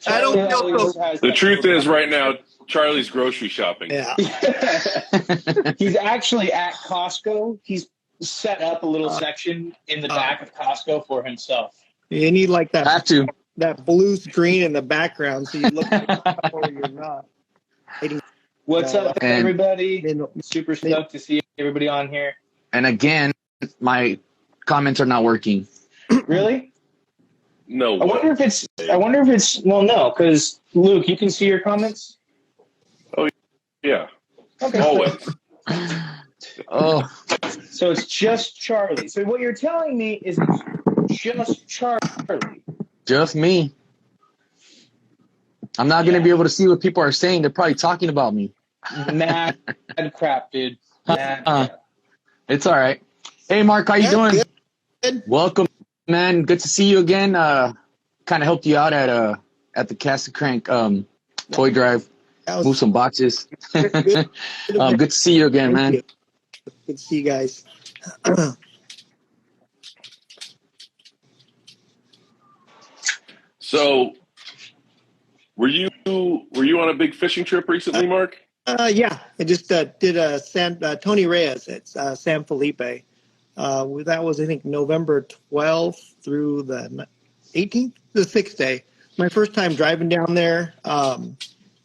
I don't feel so. The truth is, right now, Charlie's grocery shopping. Yeah. He's actually at Costco. He's set up a little section in the back of Costco for himself. You need like that. Have to. That blue screen in the background, so you look like or you're not. What's up, everybody? And, Super stoked to see everybody on here. And again, my comments are not working. Really? No. I wonder if it's. Well, no, because Luke, you can see your comments. Oh, yeah. Okay. Always. Oh, So it's just Charlie. So what you're telling me is it's just Charlie. just me. I'm not going to be able to see what people are saying. They're probably talking about me. Mad crap, dude. Mad crap. It's all right. Hey, Mark, how you doing? Good. Welcome, man. Good to see you again. Kind of helped you out at the Cast and Crank toy drive. Move some boxes. Good to see you again, man. Good to see you guys. So, were you on a big fishing trip recently, Mark? Yeah, I just did Tony Reyes at San Felipe. That was, I think, November 12th through the 18th, the 6th day. My first time driving down there.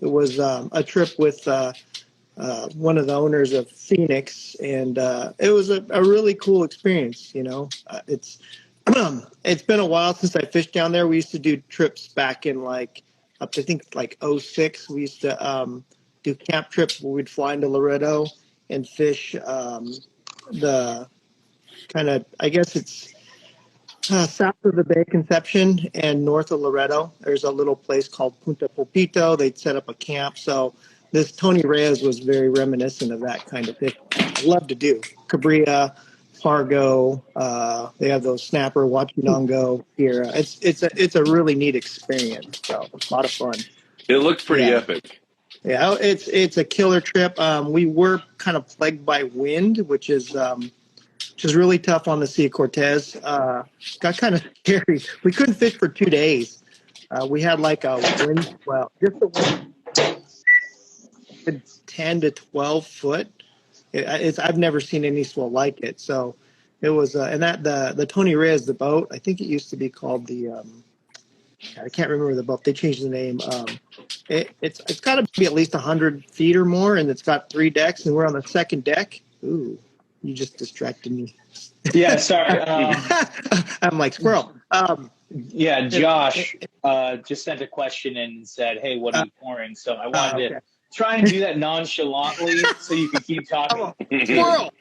It was a trip with one of the owners of Phoenix, and it was a really cool experience. You know, it's been a while since I fished down there. We used to do trips back in up to, I think, 06. We used to do camp trips where we'd fly into Laredo and fish the kind of, I guess it's south of the Bay Conception and north of Laredo. There's a little place called Punta Pulpito. They'd set up a camp. So this Tony Reyes was very reminiscent of that kind of fish. I love to do Cabria, Fargo. They have those snapper, Wachinongo here. It's a really neat experience. So a lot of fun. It looked pretty epic. Yeah, it's a killer trip. We were kind of plagued by wind, which is really tough on the Sea of Cortez. Got kind of scary. We couldn't fish for 2 days. We had like a wind, just the wind, 10 to 12 foot. I've never seen any swell like it. So it was, and that the Tony Reyes, the boat, I think it used to be called the, I can't remember the boat. They changed the name. It's got to be at least 100 feet or more, and it's got 3 decks, and we're on the second deck. Ooh, you just distracted me. Yeah, sorry. I'm like, squirrel. Yeah, Josh just sent a question and said, hey, what are you pouring? So I wanted to try and do that nonchalantly so you can keep talking. Squirrel.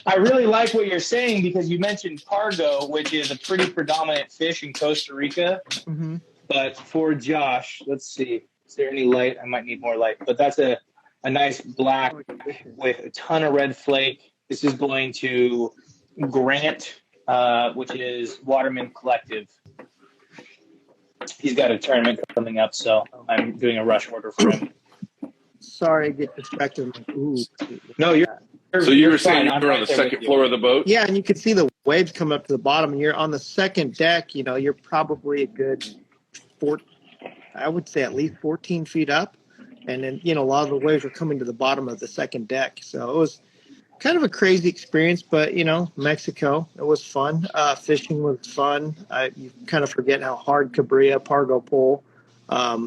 I really like what you're saying because you mentioned Pargo, which is a pretty predominant fish in Costa Rica. Mm-hmm. But for Josh, let's see. Is there any light? I might need more light. But that's a nice black with a ton of red flake. This is going to Grant, which is Waterman Collective. He's got a tournament coming up, so I'm doing a rush order for him. Sorry, I get distracted. Ooh. No, you're So you were saying you were on the second floor of the boat? Yeah, and you can see the waves come up to the bottom, and you're on the second deck. You know, you're probably a good I would say at least 14 feet up. And then, you know, a lot of the waves are coming to the bottom of the second deck. So it was kind of a crazy experience, but, you know, Mexico, it was fun. Fishing was fun. You kind of forget how hard Cabria, Pargo pull.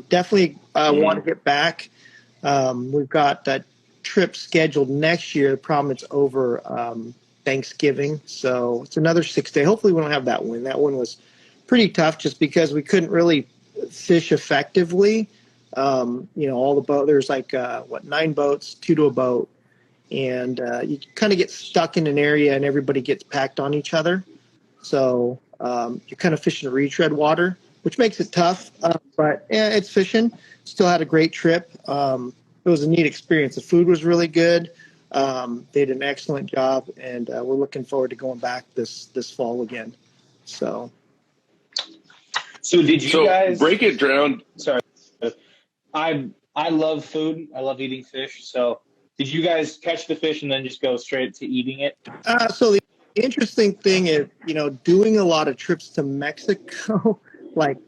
Definitely want to get back. We've got that trip scheduled next year. The problem it's over Thanksgiving. So it's another 6 day. Hopefully we don't have that one. That one was pretty tough just because we couldn't really fish effectively. You know, all the boat, there's like 9 boats, 2 to a boat, and you kind of get stuck in an area and everybody gets packed on each other. So you're kind of fishing a retread water, which makes it tough, but yeah, it's fishing. Still had a great trip. It was a neat experience. The food was really good. They did an excellent job, and we're looking forward to going back this fall again. So did you guys break it down? Sorry. I love food. I love eating fish. So did you guys catch the fish and then just go straight to eating it? So the interesting thing is, you know, doing a lot of trips to Mexico, like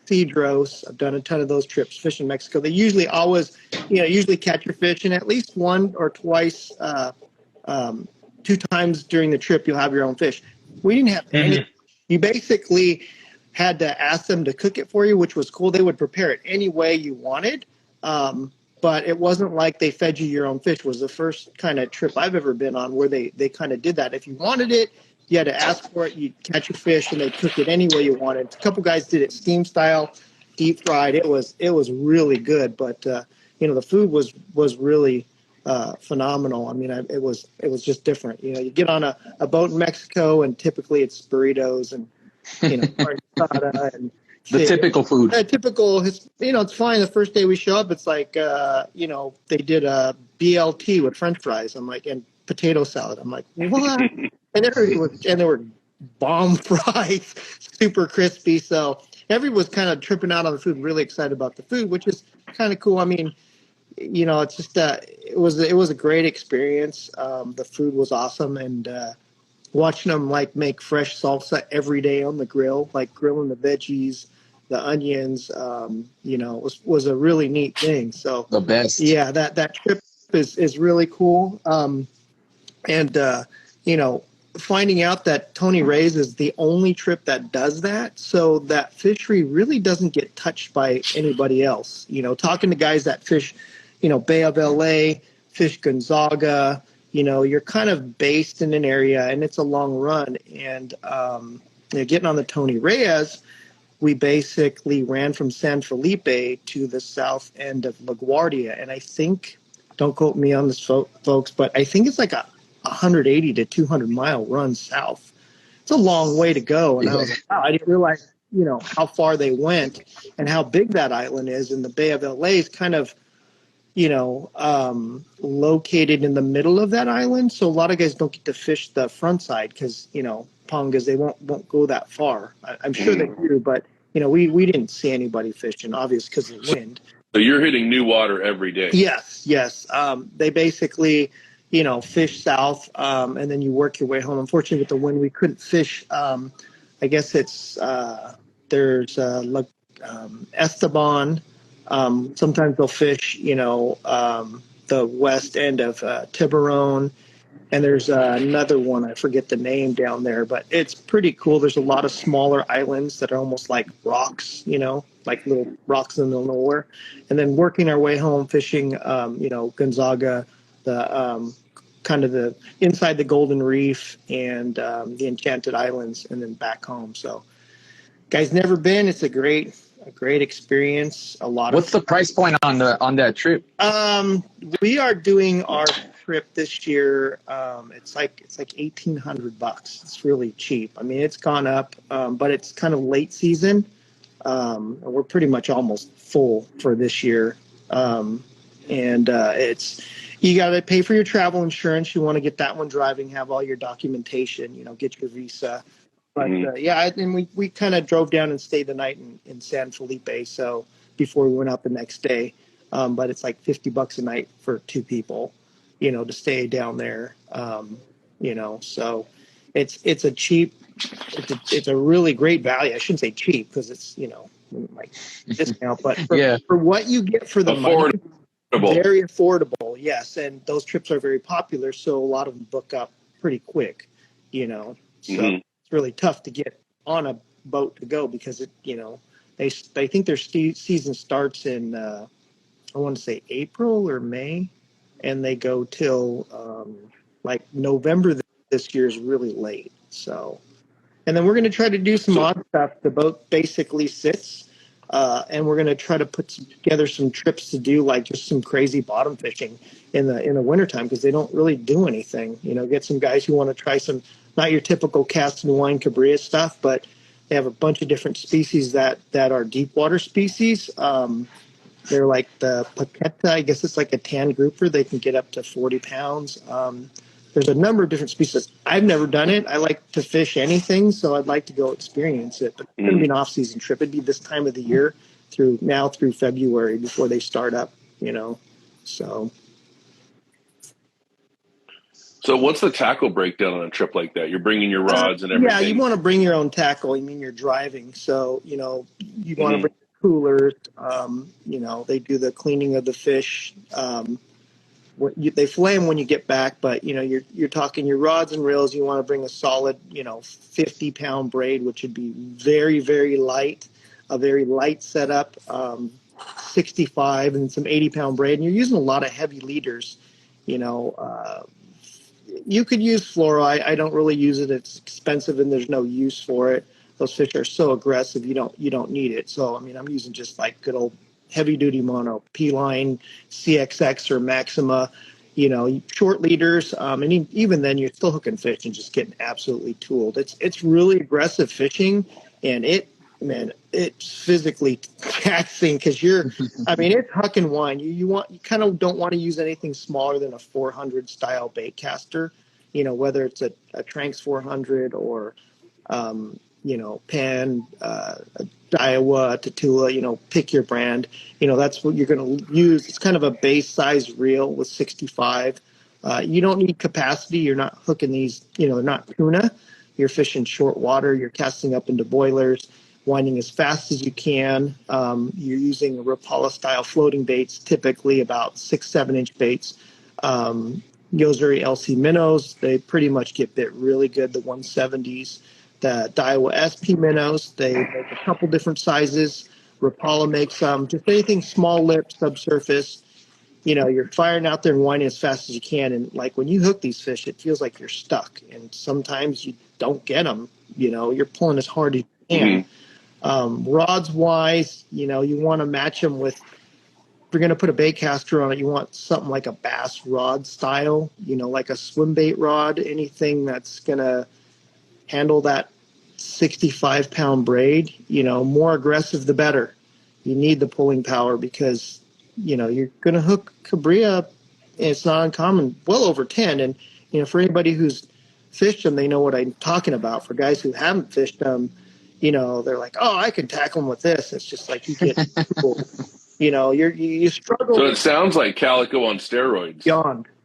Cedros. I've done a ton of those trips fishing Mexico. They usually always, usually catch your fish, and at least one or twice, 2 times during the trip, you'll have your own fish. We didn't have any. You basically had to ask them to cook it for you, which was cool. They would prepare it any way you wanted. But it wasn't like they fed you your own fish. It was the first kind of trip I've ever been on where they kind of did that. If you wanted it, you had to ask for it. You'd catch your fish, and they'd cook it any way you wanted. A couple guys did it steam style, deep fried. It was really good. But the food was really phenomenal. I mean, it was just different. You get on a boat in Mexico, and typically it's burritos and carne asada and the typical food. Typical. It's fine. The first day we show up, it's like they did a BLT with French fries. I'm like, and potato salad. I'm like, what? and they were bomb fries, super crispy. So everyone was kind of tripping out on the food, really excited about the food, which is kind of cool. I mean, it's just it was a great experience. The food was awesome, and watching them make fresh salsa every day on the grill, like grilling the veggies, the onions, was a really neat thing. So the best. Yeah, that trip is really cool. Finding out that Tony Ray's is the only trip that does that, so that fishery really doesn't get touched by anybody else. Talking to guys that fish, Bay of LA, fish Gonzaga, you're kind of based in an area, and it's a long run. And getting on the Tony Reyes, we basically ran from San Felipe to the south end of LaGuardia. And I think, don't quote me on this, folks, but I think it's like a 180 to 200 mile run south. It's a long way to go. And I was like, wow, I didn't realize, how far they went and how big that island is. And the Bay of LA is kind of, located in the middle of that island. So a lot of guys don't get to fish the front side because, pongas, they won't go that far. I'm sure they do, but, we didn't see anybody fishing, obviously, because of the wind. So you're hitting new water every day. Yes. They basically, fish south, and then you work your way home. Unfortunately, with the wind, we couldn't fish. I guess it's there's Esteban. Sometimes they'll fish, the west end of Tiburon, and there's another one, I forget the name down there, but it's pretty cool. There's a lot of smaller islands that are almost like rocks, like little rocks in the middle of nowhere. And then working our way home, fishing, Gonzaga, the kind of the inside the Golden Reef and the Enchanted Islands, and then back home. So, guys, never been. It's a great experience. What's the price point on that trip? We are doing our trip this year. It's like $1,800. It's really cheap. I mean, it's gone up, but it's kind of late season. And we're pretty much almost full for this year. It's, you got to pay for your travel insurance. You want to get that one driving, have all your documentation, get your visa. But and we kind of drove down and stayed the night in San Felipe. So before we went up the next day, but it's like $50 a night for 2 people, to stay down there. So it's a really great value. I shouldn't say cheap because it's like discount, but for what you get for the money, very affordable. Yes, and those trips are very popular, so a lot of them book up pretty quick. So. It's really tough to get on a boat to go because they think their season starts in I want to say April or May, and they go till like November. This year is really late. So, and then we're going to try to do some odd stuff. The boat basically sits, and we're going to try to put together some trips to do like just some crazy bottom fishing in the wintertime because they don't really do anything. Get some guys who want to try some. Not your typical cast and wine Cabrias stuff, but they have a bunch of different species that are deep water species. They're like the paqueta. I guess it's like a tan grouper. They can get up to 40 pounds. There's a number of different species. I've never done it. I like to fish anything, so I'd like to go experience it. But it's going to be an off-season trip. It'd be this time of the year through February before they start up, So. So what's the tackle breakdown on a trip like that? You're bringing your rods and everything. Yeah, you want to bring your own tackle. I mean, you're driving, so you want to bring coolers. They do the cleaning of the fish. They fillet them when you get back, but you're talking your rods and reels. You want to bring a solid 50-pound braid, which would be very, very light, a very light setup, 65 and some 80-pound braid, and you're using a lot of heavy leaders. You could use fluoride. I don't really use it. It's expensive and there's no use for it. Those fish are so aggressive. You don't need it. So, I mean, I'm using just like good old heavy duty mono, P-line, CXX or Maxima, short leaders. And even then you're still hooking fish and just getting absolutely tooled. It's really aggressive fishing, and it's physically taxing because it's huck and wind. You kind of don't want to use anything smaller than a 400 style bait caster, whether it's a Tranx 400 or, Pan, a Daiwa, Tatula, pick your brand. That's what you're going to use. It's kind of a base size reel with 65. You don't need capacity. You're not hooking these, they're not tuna. You're fishing short water. You're casting up into boilers, winding as fast as you can. You're using Rapala style floating baits, typically about 6-7 inch baits. Yozuri LC minnows, they pretty much get bit really good. The 170s, the Daiwa SP minnows, they make a couple different sizes. Rapala makes just anything small lip, subsurface. You're firing out there and winding as fast as you can. And like when you hook these fish, it feels like you're stuck. And sometimes you don't get them. You're pulling as hard as you can. Rods wise, you want to match them with, if you're going to put a bait caster on it, you want something like a bass rod style, like a swim bait rod, anything that's going to handle that 65-pound braid. More aggressive, the better. You need the pulling power because, you're going to hook cabria, and it's not uncommon, well over 10. And, for anybody who's fished them, they know what I'm talking about. For guys who haven't fished them, they're like, oh, I can tackle them with this. It's just like you get, you struggle. So it sounds like calico on steroids.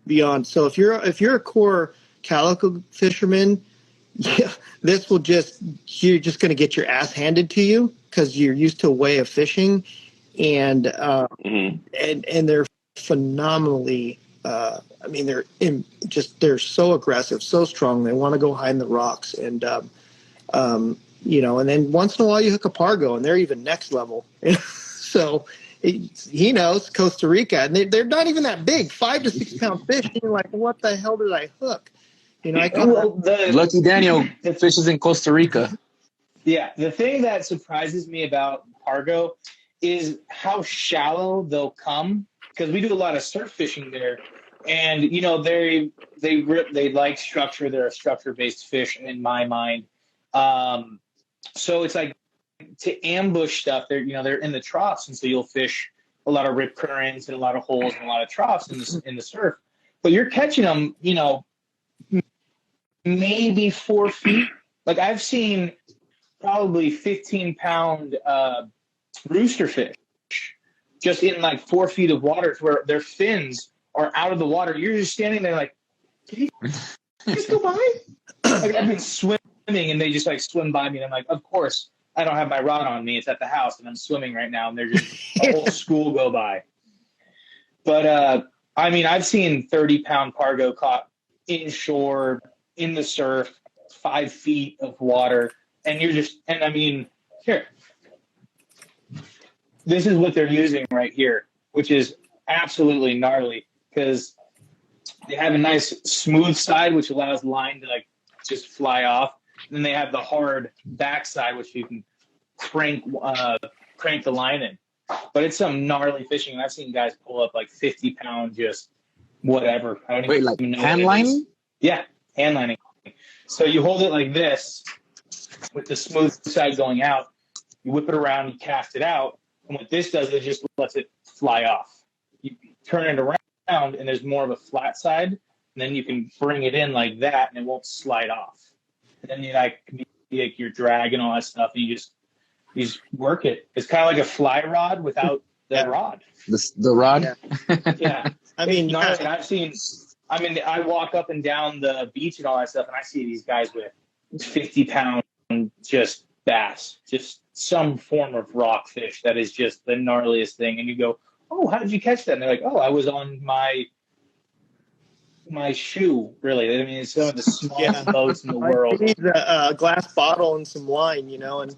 Beyond. So if you're a core calico fisherman, yeah, you're just going to get your ass handed to you because you're used to a way of fishing, and they're phenomenally. They're so aggressive, so strong. They want to go hide in the rocks, and and then once in a while you hook a pargo, and they're even next level. So he knows Costa Rica, and they're not even that big, 5 to 6 pound fish. And you're like, what the hell did I hook? Lucky Daniel fishes in Costa Rica. Yeah, the thing that surprises me about pargo is how shallow they'll come, because we do a lot of surf fishing there, and they like structure. They're a structure-based fish in my mind. So it's like to ambush stuff. They're in the troughs, and so you'll fish a lot of rip currents and a lot of holes and a lot of troughs in the surf. But you're catching them, maybe 4 feet. Like I've seen probably 15-pound rooster fish just in like 4 feet of water, where their fins are out of the water. You're just standing there like, did he just go by? Like I've been swimming and they just like swim by me, and I'm like, of course I don't have my rod on me. It's at the house and I'm swimming right now, and they're just a whole school go by. But I've seen 30-pound pargo caught inshore in the surf, 5 feet of water, and here, this is what they're using right here, which is absolutely gnarly because they have a nice smooth side, which allows line to like just fly off. And then they have the hard backside, which you can crank the line in. But it's some gnarly fishing. And I've seen guys pull up like 50-pound, just whatever. I don't even know. Hand lining? Yeah, hand lining. So you hold it like this with the smooth side going out. You whip it around, you cast it out. And what this does is just lets it fly off. You turn it around, and there's more of a flat side. And then you can bring it in like that, and it won't slide off. And then your drag and all that stuff, and you just work it. It's kind of like a fly rod without the rod. The rod? Yeah. I've seen I mean, I walk up and down the beach and all that stuff, and I see these guys with 50-pound just bass, just some form of rockfish that is just the gnarliest thing. And you go, "Oh, how did you catch that?" And they're like, "Oh, I was on my shoe." Really, I mean, it's some of the smallest boats in the world. You need a glass bottle and some wine, and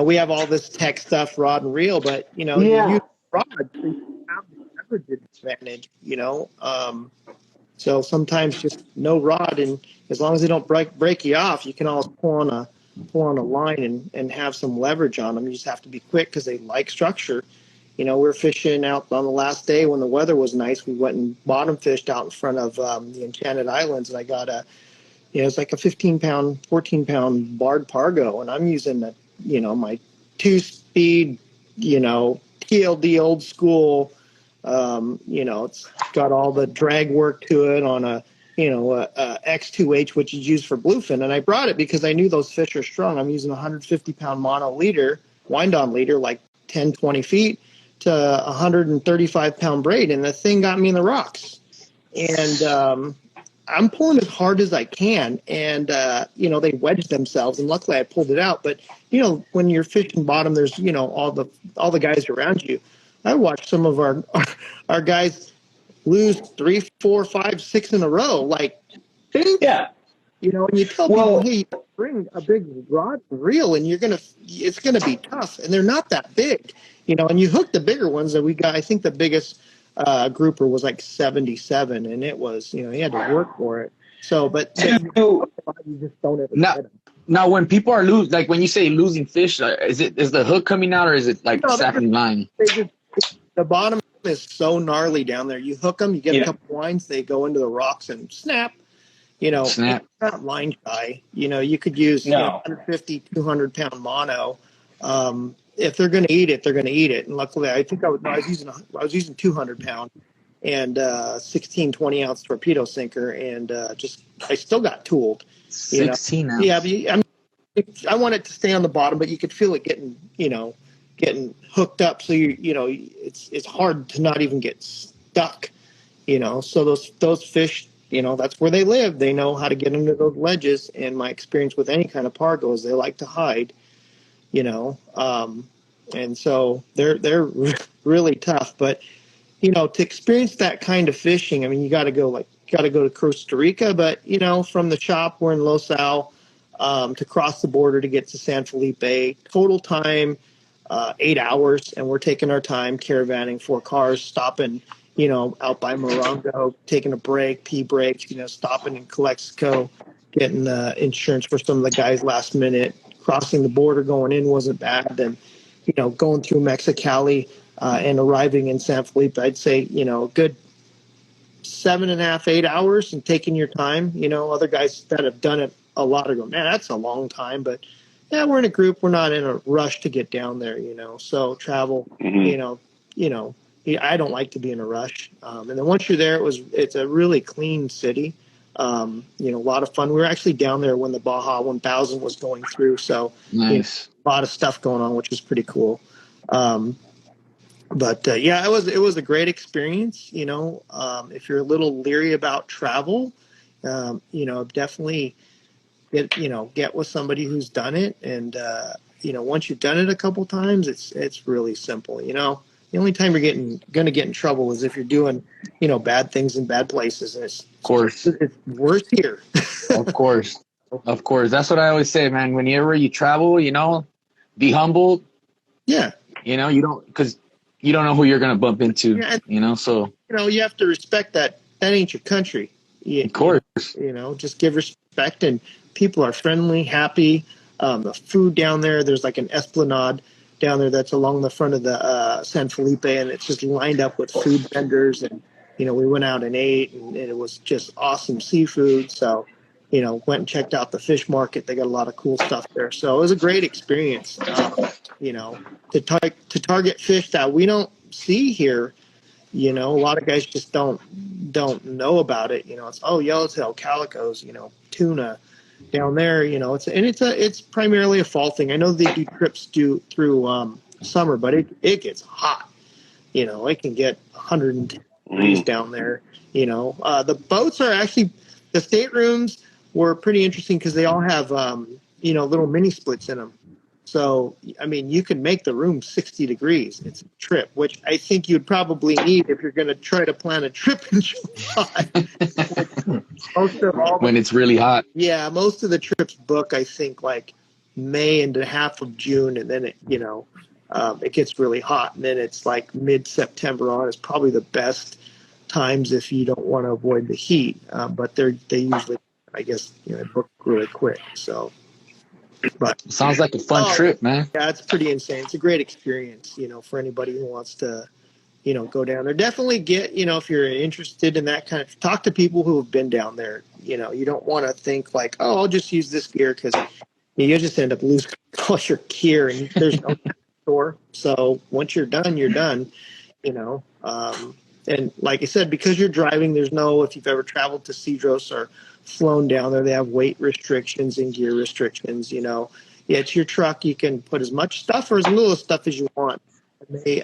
we have all this tech stuff, rod and reel, but you use rod, so you have the leverage advantage, So sometimes just no rod, and as long as they don't break you off, you can always pull on a line and have some leverage on them. You just have to be quick because they like structure. We're fishing out on the last day when the weather was nice. We went and bottom fished out in front of the Enchanted Islands, and I got it's like a 15-pound, 14-pound barred pargo, and I'm using my 2-speed, TLD old school. It's got all the drag work to it on a X2H, which is used for bluefin. And I brought it because I knew those fish are strong. I'm using a 150-pound mono leader, wind-on leader, like 10, 20 feet to a 135-pound braid. And the thing got me in the rocks. And I'm pulling as hard as I can. And, they wedged themselves. And luckily I pulled it out. But, when you're fishing bottom, there's, all the guys around you. I watched some of our guys lose 3, 4, 5, 6 in a row. Like, yeah, and you tell people, hey, you bring a big rod and reel, and it's gonna be tough, and they're not that big, And you hook the bigger ones that we got. I think the biggest grouper was like 77, and it was, you had to work for it. So, but you just don't ever get them. Now, when people are like when you say losing fish, is the hook coming out, or is it like sapping line? The bottom is so gnarly down there. You hook them, you get a couple lines, they go into the rocks and snap. Snap. It's not line shy. You could use 150, 200-pound mono. If they're going to eat it, they're going to eat it. And luckily, I think I was using 200-pound and 16, 20-ounce torpedo sinker, and I still got tooled. 16 ounce. Yeah, I want it to stay on the bottom, but you could feel it getting hooked up, so it's hard to not even get stuck, so those fish, that's where they live. They know how to get into those ledges, and my experience with any kind of pargo is they like to hide, and so they're really tough. But to experience that kind of fishing, I mean, you got to go to Costa Rica, but from the shop, we're in Los Al, to cross the border to get to San Felipe, total time 8 hours, and we're taking our time caravanning 4 cars, stopping, out by Morongo, taking a break, pee breaks, stopping in Calexico, getting insurance for some of the guys last minute, crossing the border, going in wasn't bad. Then, going through Mexicali and arriving in San Felipe, I'd say, a good 7.5, 8 hours, and taking your time. Other guys that have done it a lot are going, man, that's a long time, but yeah, we're in a group. We're not in a rush to get down there, So travel, I don't like to be in a rush. And then once you're there, it's a really clean city. A lot of fun. We were actually down there when the Baja 1000 was going through, so nice. A lot of stuff going on, which is pretty cool. But it was a great experience. If you're a little leery about travel, definitely get with somebody who's done it. And, once you've done it a couple times, it's really simple. The only time you're going to get in trouble is if you're doing, bad things in bad places. And of course, it's worse here. Of course. That's what I always say, man. Whenever you travel, be humble. Yeah. You don't, because you don't know who you're going to bump into, so. You have to respect that ain't your country. Of course. Just give respect, and people are friendly, happy. The food down there's like an esplanade down there that's along the front of the San Felipe, and it's just lined up with food vendors. And, we went out and ate, and it was just awesome seafood. So, went and checked out the fish market. They got a lot of cool stuff there. So it was a great experience, to target fish that we don't see here. A lot of guys just don't know about it. It's yellowtail, calicos, tuna down there. It's primarily a fall thing. I know they do trips through summer, but it gets hot. It can get 110 degrees down there. The boats are actually, the staterooms were pretty interesting because they all have, little mini splits in them. So, I mean, you can make the room 60 degrees. It's a trip, which I think you'd probably need if you're going to try to plan a trip in July. When it's really hot. Yeah, most of the trips book, I think, like May into half of June, and then it gets really hot, and then it's like mid-September on is probably the best times if you don't want to avoid the heat. But they usually, I guess, book really quick. So, but sounds like a fun trip, man. Yeah, it's pretty insane. It's a great experience, for anybody who wants to, go down there. Definitely get, if you're interested in that kind of, talk to people who have been down there. You don't want to think like, oh, I'll just use this gear, because you just end up losing all your gear, and there's no store. So once you're done, you're done. And like I said, because you're driving, there's no, if you've ever traveled to Cedros or flown down there, they have weight restrictions and gear restrictions. Yeah, it's your truck. You can put as much stuff or as little stuff as you want. And they,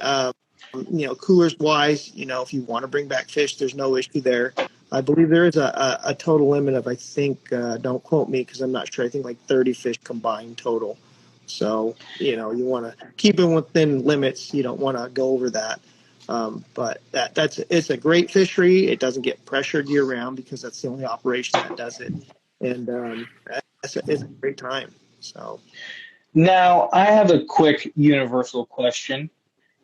coolers wise, if you want to bring back fish, there's no issue there. I believe there is a total limit of, I think, don't quote me because I'm not sure, I think like 30 fish combined total. So, you want to keep it within limits. You don't want to go over that. But it's a great fishery. It doesn't get pressured year round because that's the only operation that does it. And it's a great time. So now I have a quick universal question.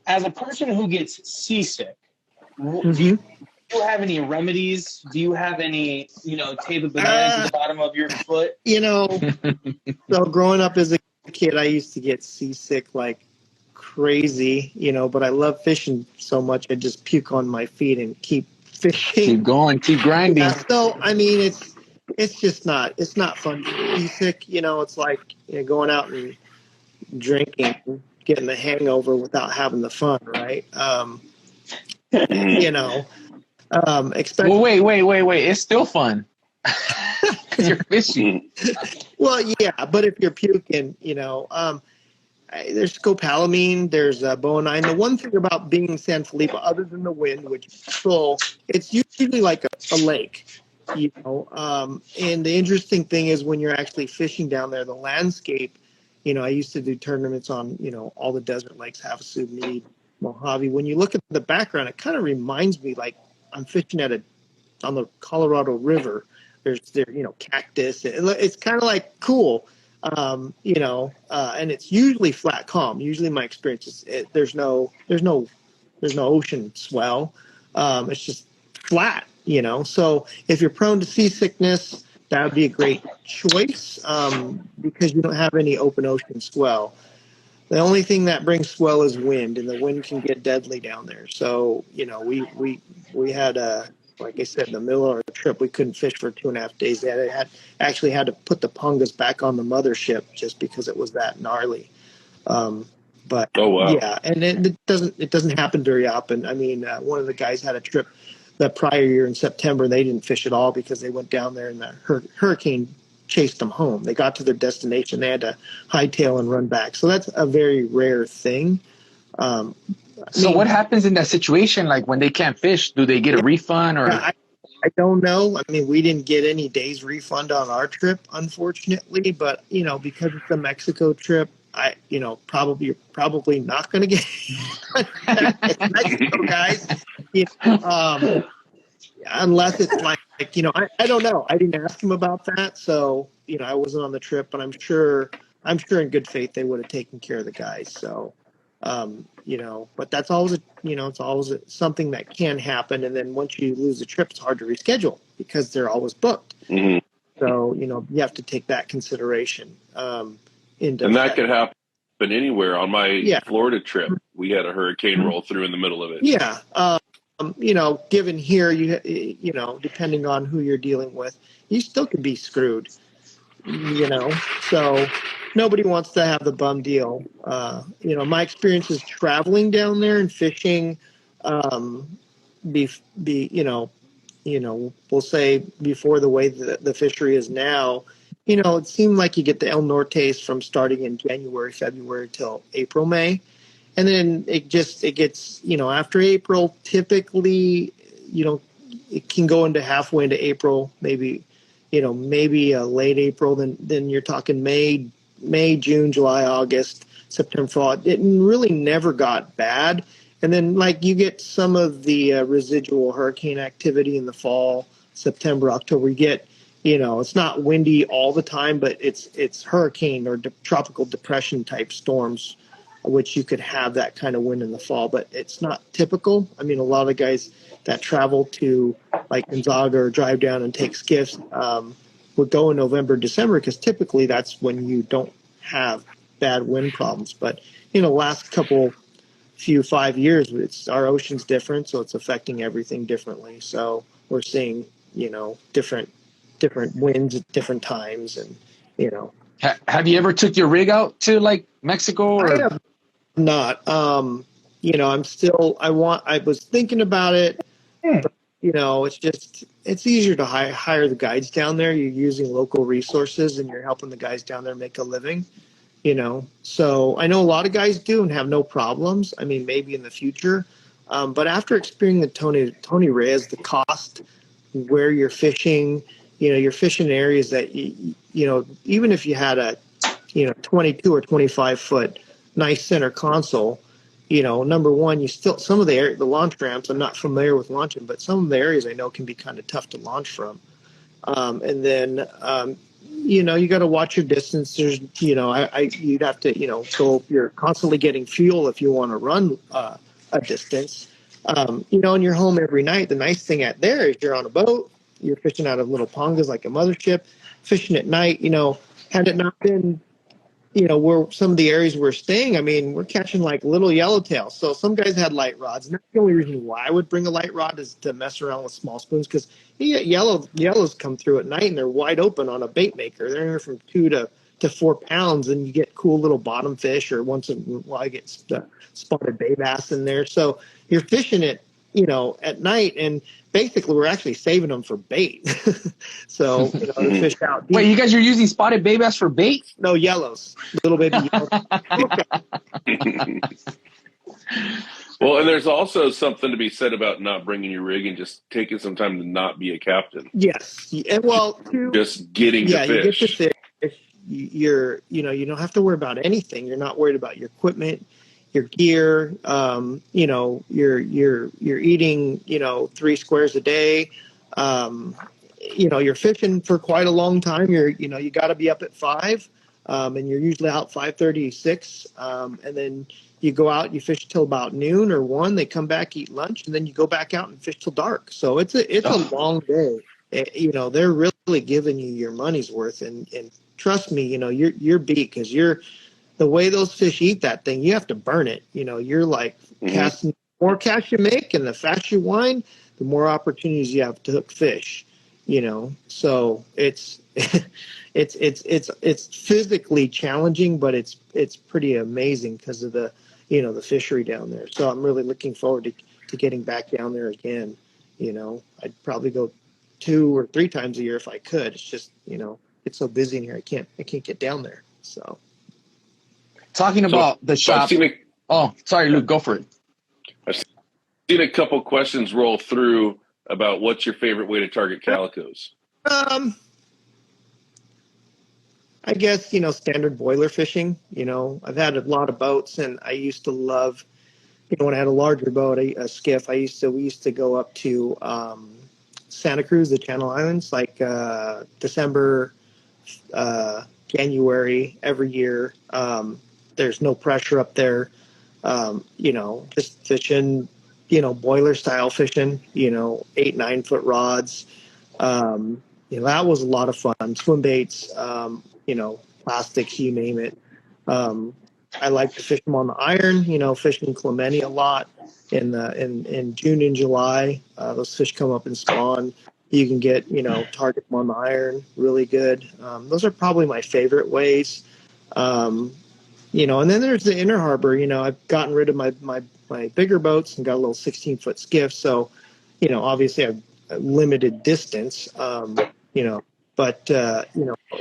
As a person who gets seasick, do you have any remedies? Do you have any, tape of bananas at the bottom of your foot? So growing up as a kid, I used to get seasick like crazy, but I love fishing so much, I just puke on my feet and keep fishing. Keep going, keep grinding. Yeah, so, I mean, it's just not, it's not fun to be seasick. It's like going out and drinking, getting the hangover without having the fun, right? Especially. Well, wait. It's still fun. Because you're fishing. Well, yeah, but if you're puking, there's scopolamine, there's bonine. The one thing about being in San Felipe, other than the wind, which is full, it's usually like a lake, and the interesting thing is when you're actually fishing down there, the landscape, I used to do tournaments on, all the desert lakes, Havasu, Mead, Mojave. When you look at the background, it kind of reminds me like I'm fishing on the Colorado River. There's cactus. It's kind of like cool. And it's usually flat calm. Usually my experience is there's no ocean swell. It's just flat, so if you're prone to seasickness, that would be a great choice, because you don't have any open ocean swell. The only thing that brings swell is wind, and the wind can get deadly down there. So, we had like I said, in the middle of our trip, we couldn't fish for 2.5 days. They actually had to put the pungas back on the mothership just because it was that gnarly. But oh, wow. Yeah, and it doesn't happen very often. I mean, one of the guys had a trip the prior year in September. They didn't fish at all because they went down there and the hurricane chased them home. They got to their destination. They had to hightail and run back. So that's a very rare thing. So what happens in that situation? Like when they can't fish, do they get a refund or? I don't know. I mean, we didn't get any days refund on our trip, unfortunately. But because it's a Mexico trip, you're probably not going to get it's Mexico, guys. Unless it's like I don't know. I didn't ask him about that, so I wasn't on the trip. But I'm sure in good faith they would have taken care of the guys. So. But that's always it's always something that can happen. And then once you lose a trip, it's hard to reschedule because they're always booked. Mm-hmm. So, you have to take that consideration. And that could happen anywhere. On my Florida trip, we had a hurricane roll through in the middle of it. Yeah. Given here, depending on who you're dealing with, you still could be screwed, so nobody wants to have the bum deal. My experience is traveling down there and fishing, we'll say before the way the fishery is now, it seemed like you get the El Nortes from starting in January, February till April, May. And then it gets, after April, typically it can go into halfway into April, maybe late April. Then you're talking May, June, July, August, September, fall. It really never got bad. And then like you get some of the residual hurricane activity in the fall, September, October. You get, it's not windy all the time, but it's hurricane or tropical depression type storms, which you could have that kind of wind in the fall, but it's not typical. I mean, a lot of guys that travel to like Gonzaga or drive down and take skiffs would go in November, December, because typically that's when you don't have bad wind problems. But, last few 5 years, our ocean's different, so it's affecting everything differently. So we're seeing, different winds at different times, and Have you ever took your rig out to like Mexico? Or? I have not. I was thinking about it, but, it's easier to hire the guides down there. You're using local resources and you're helping the guys down there make a living. So I know a lot of guys do and have no problems. I mean, maybe in the future, but after experiencing the Tony Reyes, the cost, where you're fishing, you're fishing areas that even if you had a 22 or 25 foot nice center console, number one, you still, some of the launch ramps, I'm not familiar with launching, but some of the areas I know can be kind of tough to launch from. And then you got to watch your distance. There's, you'd have to, go, you're constantly getting fuel if you want to run a distance, and you're home every night. The nice thing there is you're on a boat, you're fishing out of little pongas like a mothership, fishing at night. Had it not been, where some of the areas we're staying, I mean, we're catching like little yellowtail. So some guys had light rods. And that's the only reason why I would bring a light rod is to mess around with small spoons, because you get yellows come through at night and they're wide open on a bait maker. They're anywhere from 2 to 4 pounds, and you get cool little bottom fish, or once in a while I get spotted bay bass in there. So you're fishing it, at night, and basically we're actually saving them for bait. So, the fish out deep. Wait, you guys are using spotted bay bass for bait? No, yellows, little baby yellows. Well, and there's also something to be said about not bringing your rig and just taking some time to not be a captain. Yes, and well, just getting to fish. You get to fish. You don't have to worry about anything. You're not worried about your equipment, your gear. You're eating 3 squares a day. You're fishing for quite a long time. You got to be up at 5, and you're usually out 5:30, 6, and then you go out, you fish till about noon or 1. They come back, eat lunch, and then you go back out and fish till dark. So it's a long day. They're really giving you your money's worth, and trust me, you're beat, because the way those fish eat that thing, you have to burn it. You're like casting. The more cash you make and the faster you wind, the more opportunities you have to hook fish. So it's it's physically challenging, but it's pretty amazing because of the the fishery down there. So I'm really looking forward to getting back down there again. I'd probably go 2 or 3 times a year if I could. It's just it's so busy in here, I can't get down there. So talking about the shop. Sorry, Luke, go for it. I've seen a couple questions roll through about what's your favorite way to target calicos. I guess, standard boiler fishing. I've had a lot of boats, and I used to love, when I had a larger boat, a skiff, we used to go up to Santa Cruz, the Channel Islands, like December, January every year. There's no pressure up there. Just fishing, boiler style fishing, 8-9 foot rods. That was a lot of fun. Swim baits, plastics, you name it. I like to fish them on the iron, fishing Clemente a lot in June and July. Those fish come up and spawn. You can get, target them on the iron, really good. Those are probably my favorite ways. And then there's the inner harbor. I've gotten rid of my bigger boats and got a little 16-foot skiff. So, obviously I've limited distance, but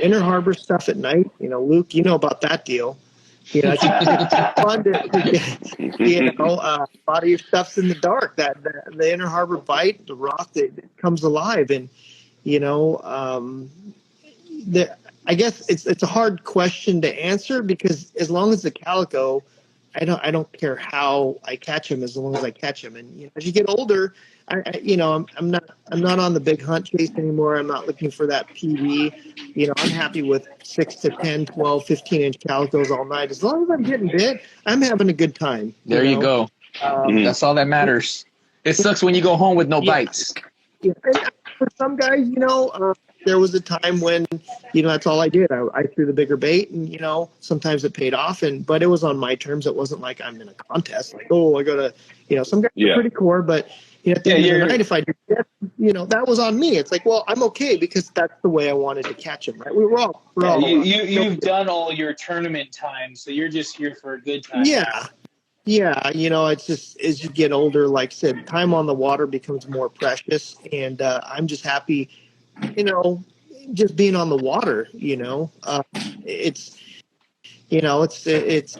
inner harbor stuff at night, Luke, about that deal. You know, it's fun to a lot of your stuff's in the dark. That the Inner Harbor bite, the rock that comes alive, and you know, I guess it's a hard question to answer because as long as the calico, I don't care how I catch them as long as I catch them. And you know, as you get older, I'm not on the big hunt chase anymore. I'm not looking for that PV. You know, I'm happy with 6 to 10, 12, 15-inch calicos all night. As long as I'm getting bit, I'm having a good time. There you go. That's all that matters. It sucks when you go home with no bites. Yeah. And for some guys, there was a time when, that's all I did. I threw the bigger bait, and, sometimes it paid off, but it was on my terms. It wasn't like I'm in a contest. Like, I got to, some guys are pretty core, but at the end of the night, if I did that, that was on me. It's like, well, I'm okay because that's the way I wanted to catch them, right? We're all you've done all your tournament time, so you're just here for a good time. Yeah. Yeah, it's just as you get older, like I said, time on the water becomes more precious, and I'm just happy, just being on the water. It's it's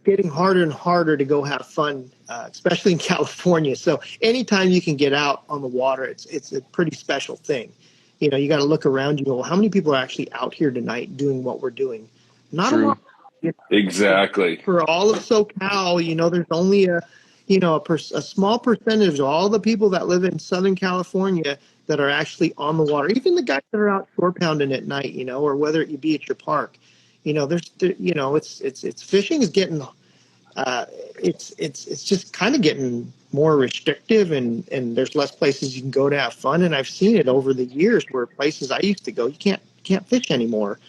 getting harder and harder to go have fun, especially in California. So anytime you can get out on the water, it's a pretty special thing. You got to look around you. Go, well, how many people are actually out here tonight doing what we're doing? Not a lot. Exactly. For all of SoCal, there's only a small percentage of all the people that live in Southern California that are actually on the water. Even the guys that are out shore pounding at night, or whether it be at your park, it's fishing is getting, it's just kind of getting more restrictive, and there's less places you can go to have fun. And I've seen it over the years where places I used to go, you can't fish anymore.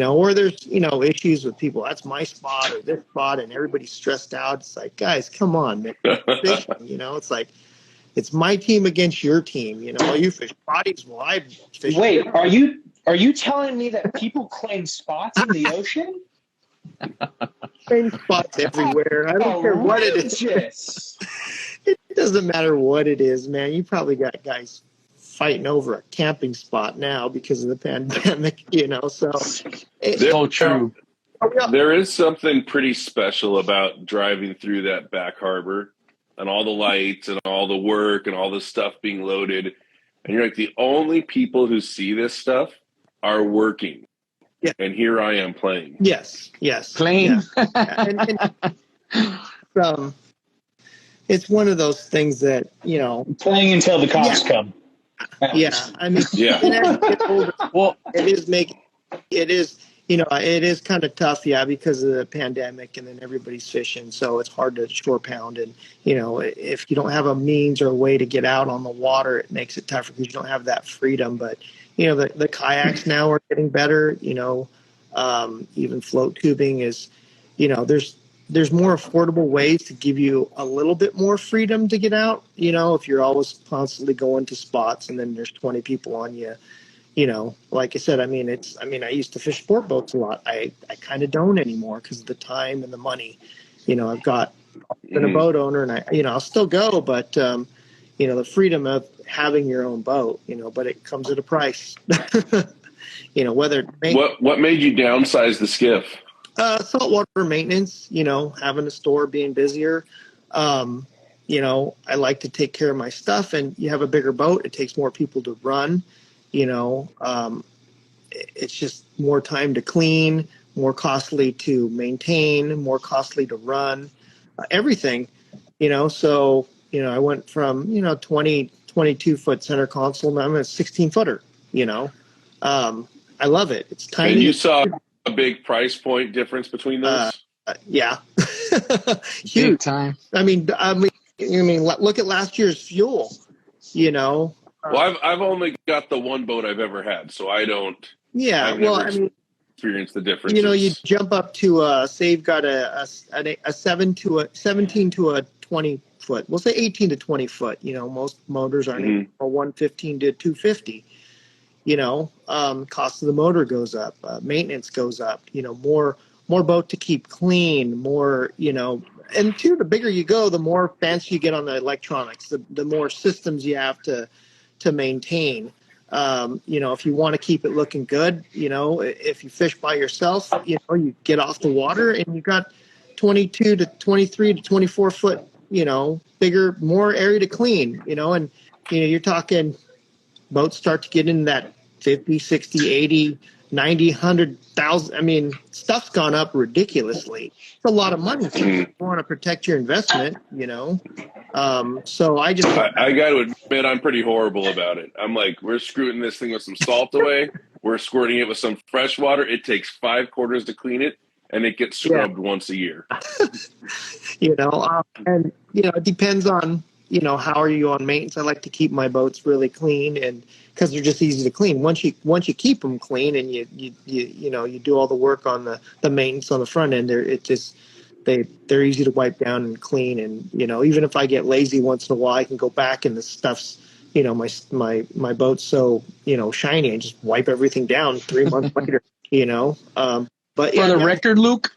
Or there's, issues with people. That's my spot or this spot, and everybody's stressed out. It's like, guys, come on, man. Fishing, it's like, it's my team against your team. You fish Spotties, well, I fish. Wait, are you telling me that people claim spots in the ocean? Claim spots everywhere. I don't care what it is. It doesn't matter what it is, man. You probably got guys fighting over a camping spot now because of the pandemic, so it's so true. There is something pretty special about driving through that back harbor and all the lights and all the work and all the stuff being loaded, and you're like, the only people who see this stuff are working. Yeah. And here I am playing. Yes playing. Yeah. And it's one of those things that playing until the cops come. Yeah, I mean, well, it is kind of tough, because of the pandemic, and then everybody's fishing, so it's hard to shore pound. And if you don't have a means or a way to get out on the water, it makes it tougher because you don't have that freedom. But the kayaks now are getting better. Even float tubing is, there's more affordable ways to give you a little bit more freedom to get out, if you're always constantly going to spots and then there's 20 people on you, like I said, I I used to fish sport boats a lot. I kind of don't anymore because of the time and the money. I've been a boat owner, and I'll still go, but, the freedom of having your own boat, but it comes at a price. What made you downsize the skiff? Saltwater maintenance, having a store, being busier. I like to take care of my stuff, and you have a bigger boat. It takes more people to run, it's just more time to clean, more costly to maintain, more costly to run, everything, so, I went from, 22-foot center console. Now I'm a 16-footer, I love it. It's tiny. And you saw a big price point difference between those? Yeah. Huge. Big time. I mean, look at last year's fuel, Well, I've only got the one boat I've ever had, so I don't. Yeah. I've experienced the difference. You jump up to say you've got a 17 to a 20 foot. We'll say 18 to 20 foot. Most motors aren't a 115 to 250. Cost of the motor goes up, maintenance goes up, more boat to keep clean, more, and two, the bigger you go, the more fancy you get on the electronics, the more systems you have to maintain. If you want to keep it looking good, if you fish by yourself, you get off the water and you got 22 to 23 to 24 foot, bigger, more area to clean, and, you're talking boats start to get in that 50, 60, 80, 90, 100,000. I mean, stuff's gone up ridiculously. It's a lot of money. So you want to protect your investment, So I got to admit, I'm pretty horrible about it. I'm like, we're screwing this thing with some salt away. We're squirting it with some fresh water. It takes 5 quarters to clean it, and it gets scrubbed once a year. And it depends on how are you on maintenance. I like to keep my boats really clean, and because they're just easy to clean. Once you keep them clean and you do all the work on the maintenance on the front end, they're easy to wipe down and clean. And even if I get lazy once in a while, I can go back and the stuff's my boat's so shiny, I just wipe everything down 3 months later. But for the record, Luke,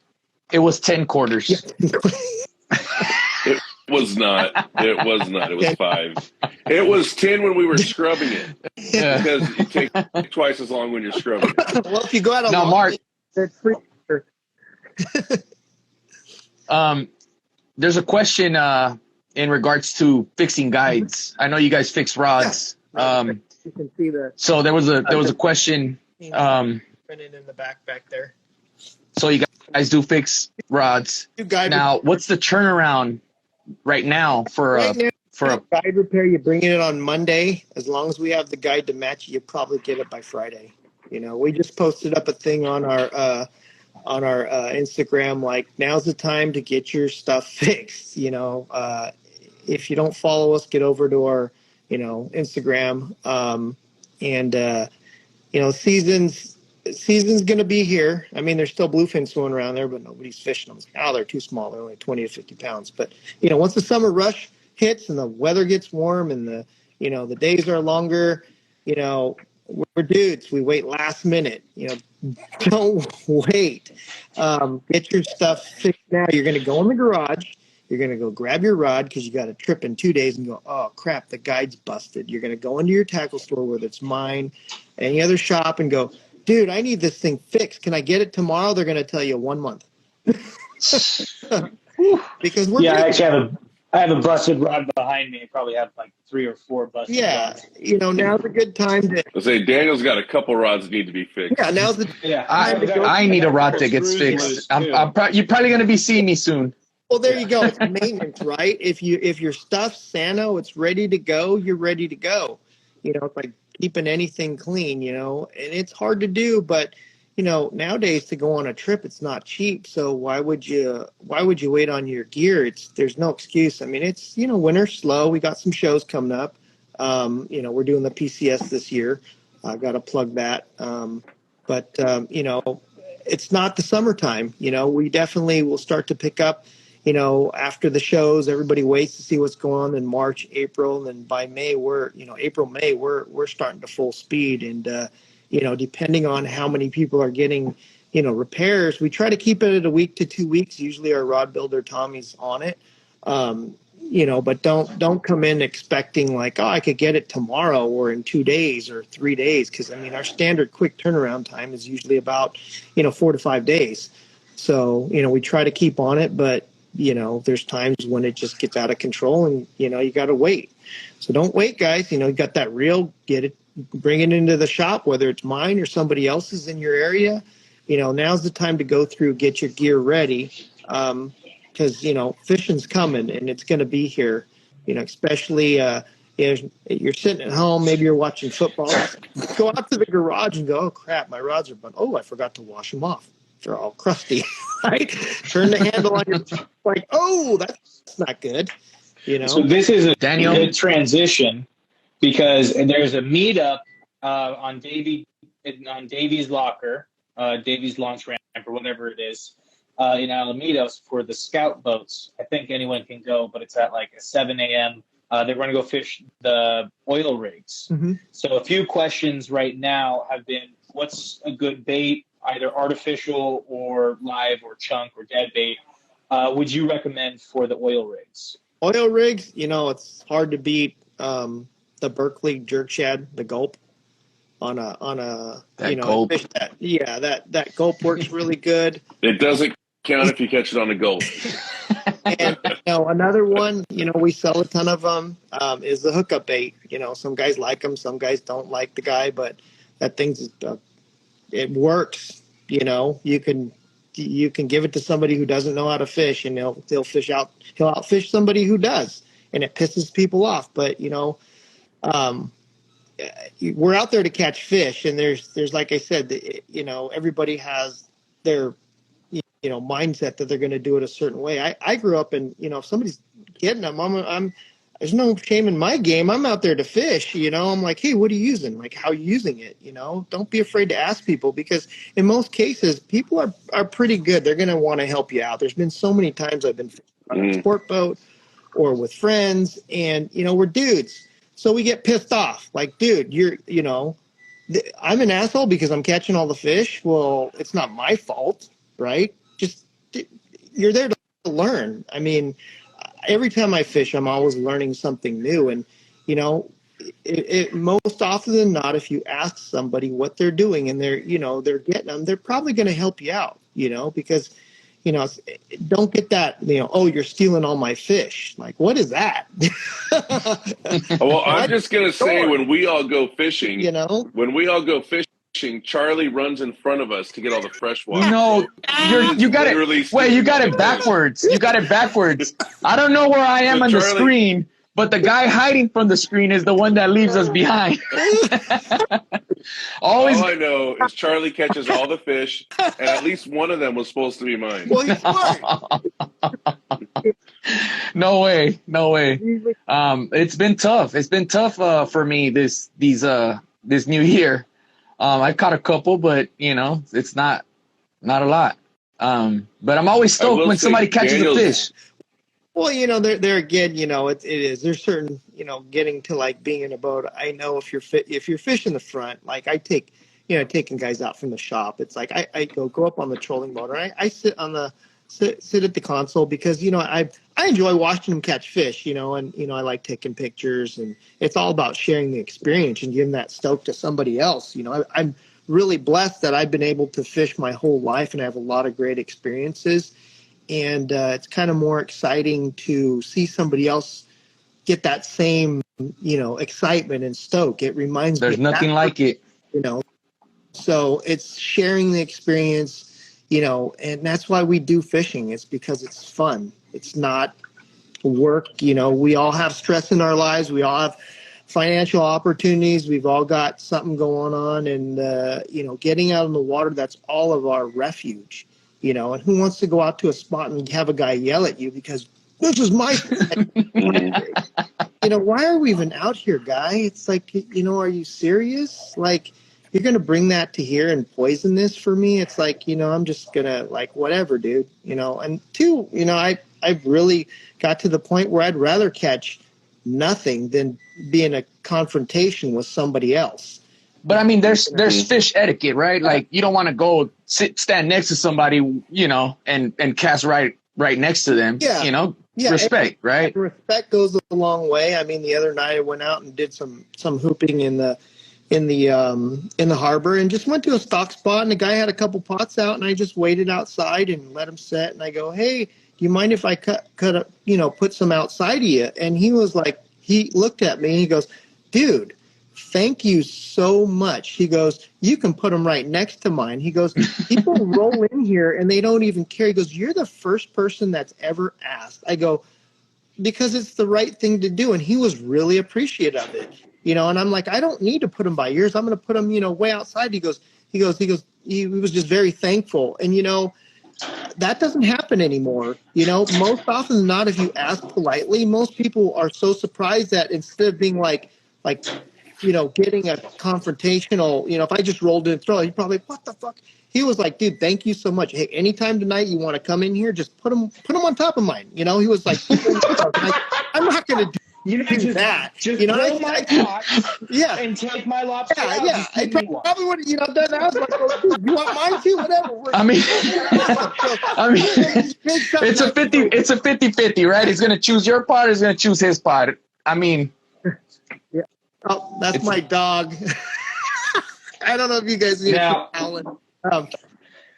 it was 10 quarters. Yeah. It was not. It was 5. It was 10 when we were scrubbing it. Yeah. Because it takes twice as long when you're scrubbing it. Well, if you go out on Now, Mark, it's free. there's a question in regards to fixing guides. I know you guys fix rods. You can see so there was a question. Printed in the back there. So you guys do fix rods. Now, what's the turnaround right now for a guide repair? You bring it in on Monday. As long as we have the guide to match it, you probably get it by Friday. We just posted up a thing on our Instagram, like, now's the time to get your stuff fixed. If you don't follow us, get over to our Instagram. Season's going to be here. I mean, there's still bluefin swimming around there, but nobody's fishing them. They're too small. They're only 20 to 50 pounds. But, once the summer rush hits and the weather gets warm and the days are longer, we're dudes. We wait last minute. Don't wait. Get your stuff fixed now. You're going to go in the garage. You're going to go grab your rod because you got a trip in 2 days and go, oh, crap, the guide's busted. You're going to go into your tackle store, whether it's mine, any other shop, and go, dude, I need this thing fixed. Can I get it tomorrow? They're going to tell you 1 month. Because I have a busted rod behind me. I probably have like 3 or 4 busted rods. Now's a good time to. I say Daniel's got a couple rods that need to be fixed. Yeah, now's the time to go. I need a rod that gets fixed. You're probably going to be seeing me soon. Well, there you go. It's maintenance, right? If your stuff's sano, it's ready to go. You're ready to go. It's like keeping anything clean. And it's hard to do, but nowadays to go on a trip, it's not cheap. So why would you wait on your gear? There's no excuse. I mean, it's winter's slow. We got some shows coming up. We're doing the PCS this year. I got to plug that. But it's not the summertime. We definitely will start to pick up. After the shows, everybody waits to see what's going on in March, April, and by May, we're starting to full speed. And depending on how many people are getting, repairs, we try to keep it at a week to 2 weeks. Usually our rod builder, Tommy's on it. But don't come in expecting like, oh, I could get it tomorrow or in 2 days or 3 days. Cause our standard quick turnaround time is usually about, 4 to 5 days. So, we try to keep on it, but there's times when it just gets out of control and, you got to wait. So don't wait, guys. You got that reel, get it, bring it into the shop, whether it's mine or somebody else's in your area. Now's the time to go through, get your gear ready. Because, fishing's coming and it's going to be here, especially if you're sitting at home, maybe you're watching football, go out to the garage and go, oh, crap, my rods are bent. Oh, I forgot to wash them off. They're all crusty, right? Turn the handle on your, like, oh, that's not good. So this is a Daniel. good transition because there's a meetup on Davy's Locker, Davy's Launch Ramp or whatever it is, in Alameda for the scout boats. I think anyone can go, but it's at like 7 a.m. They're going to go fish the oil rigs. Mm-hmm. So a few questions right now have been, what's a good bait, either artificial or live or chunk or dead bait, would you recommend for the oil rigs? Oil rigs, it's hard to beat the Berkeley jerk shad, the gulp. That you know, gulp. fish that gulp works really good. It doesn't count if you catch it on a gulp. And you know, another one, you know, we sell a ton of them, is the hookup bait. You know, some guys like them, some guys don't like the guy, but that thing's it works. You know, you can give it to somebody who doesn't know how to fish, and he'll outfish somebody who does, and it pisses people off. But you know, we're out there to catch fish, and there's like I said, you know, everybody has their mindset that they're going to do it a certain way. I grew up, and you know, if somebody's getting them, I'm there's no shame in my game. I'm out there to fish. You know, I'm like, hey, what are you using? Like, how are you using it? You know, don't be afraid to ask people, because in most cases, people are pretty good. They're going to want to help you out. There's been so many times I've been on a sport boat or with friends, and you know, we're dudes, so we get pissed off. Like, dude, I'm an asshole because I'm catching all the fish. Well, it's not my fault, right? Just you're there to learn. I mean, every time I fish, I'm always learning something new. And, you know, it most often than not, if you ask somebody what they're doing and they're getting them, they're probably going to help you out, you know, because, you know, don't get that, you know, oh, you're stealing all my fish. Like, what is that? Well, I'm just going to say, when we all go fishing, Charlie runs in front of us to get all the fresh water. No, you got it. Wait, you got it backwards. You got it backwards. I don't know where I am on the screen, but the guy hiding from the screen is the one that leaves us behind. All I know is Charlie catches all the fish, and at least one of them was supposed to be mine. Well, he's smart. No way. It's been tough. It's been tough for me this new year. I've caught a couple, but you know, it's not a lot. But I'm always stoked when somebody catches a fish. Well, you know, there again, you know, it is. There's certain, you know, getting to like being in a boat. I know if you're fishing the front, like I take, you know, taking guys out from the shop. It's like I go up on the trolling motor. I sit at the console because, you know, I enjoy watching them catch fish, you know, and, you know, I like taking pictures, and it's all about sharing the experience and giving that stoke to somebody else. You know, I'm really blessed that I've been able to fish my whole life, and I have a lot of great experiences. And it's kind of more exciting to see somebody else get that same, you know, excitement and stoke. It reminds me. There's nothing like it. You know, so it's sharing the experience, you know, and that's why we do fishing. It's because it's fun. It's not work. You know, we all have stress in our lives. We all have financial opportunities. We've all got something going on. And, you know, getting out in the water, that's all of our refuge. You know, and who wants to go out to a spot and have a guy yell at you because this is my you know, why are we even out here, guy? It's like, you know, are you serious? Like, you're going to bring that to here and poison this for me? It's like, you know, I'm just going to, like, whatever, dude, you know. And two, you know, I've really got to the point where I'd rather catch nothing than be in a confrontation with somebody else. But I mean, there's fish etiquette, right? Like, you don't want to go stand next to somebody, you know, and cast right next to them. Yeah. You know, respect, right? Respect goes a long way. I mean, the other night I went out and did some hooping in the harbor, and just went to a stock spot, and the guy had a couple pots out, and I just waited outside and let him set. And I go, hey, do you mind if I put some outside of you? And he was like, he looked at me and he goes, dude, thank you so much. He goes, you can put them right next to mine. He goes, people roll in here and they don't even care. He goes, you're the first person that's ever asked. I go, because it's the right thing to do. And he was really appreciative of it, you know. And I'm like, I don't need to put them by yours. I'm going to put them, you know, way outside. He was just very thankful. And, you know, that doesn't happen anymore. You know, most often than not, if you ask politely, most people are so surprised that instead of being like, you know, getting a confrontational, you know, if I just rolled in and throw, he'd probably, what the fuck? He was like, dude, thank you so much. Hey, anytime tonight you want to come in here, just put them on top of mine. You know, he was like, I'm not going to do that. Just you know, fill my pot, yeah, and take my lobster out. Yeah. I probably would have, you know, done that. I was like, oh, dude, you want mine too? Whatever. I mean, it's a 50-50, right? He's going to choose your part. He's going to choose his part. I mean, yeah. Oh, that's my dog. I don't know if you guys need Now, Dahlin.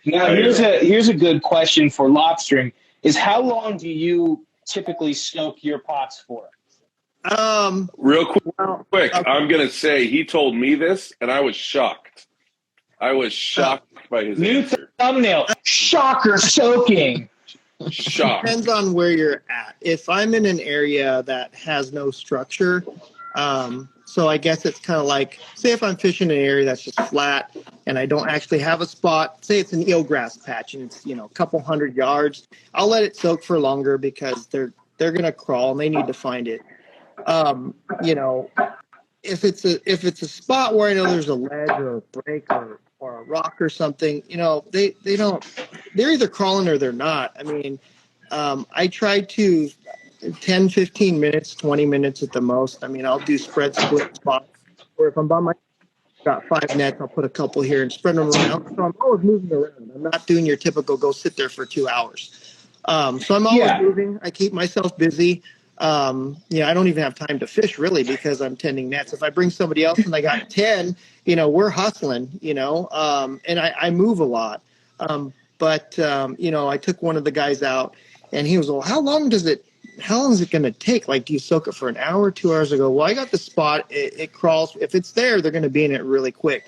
now here's a good question for lobstering: is how long do you typically soak your pots for? Real quick, Well, I'm going to say he told me this, and I was shocked. I was shocked by his New answer. thumbnail: shocker soaking. Shocked. depends on where you're at. If I'm in an area that has no structure, so I guess it's kind of like, say if I'm fishing in an area that's just flat and I don't actually have a spot, say it's an eelgrass patch and it's, a couple 100 yards, I'll let it soak for longer because they're gonna crawl and they need to find it. Um, you know, if it's a spot where I know there's a ledge or a break or a rock or something, they don't, they're either crawling or they're not. I mean, I try to 10, 15 minutes, 20 minutes at the most. I mean, I'll do spread split spots, or if I'm by my got 5 nets, I'll put a couple here and spread them around. So I'm always moving around. I'm not doing your typical go sit there for 2 hours. So I'm always Yeah. moving. I keep myself busy. I don't even have time to fish really because I'm tending nets. If I bring somebody else and I got 10, we're hustling, and I move a lot. But I took one of the guys out and he was, well, how long is it going to take? Like, do you soak it for an hour, 2 hours? I go, well, I got the spot. It crawls. If it's there, they're going to be in it really quick.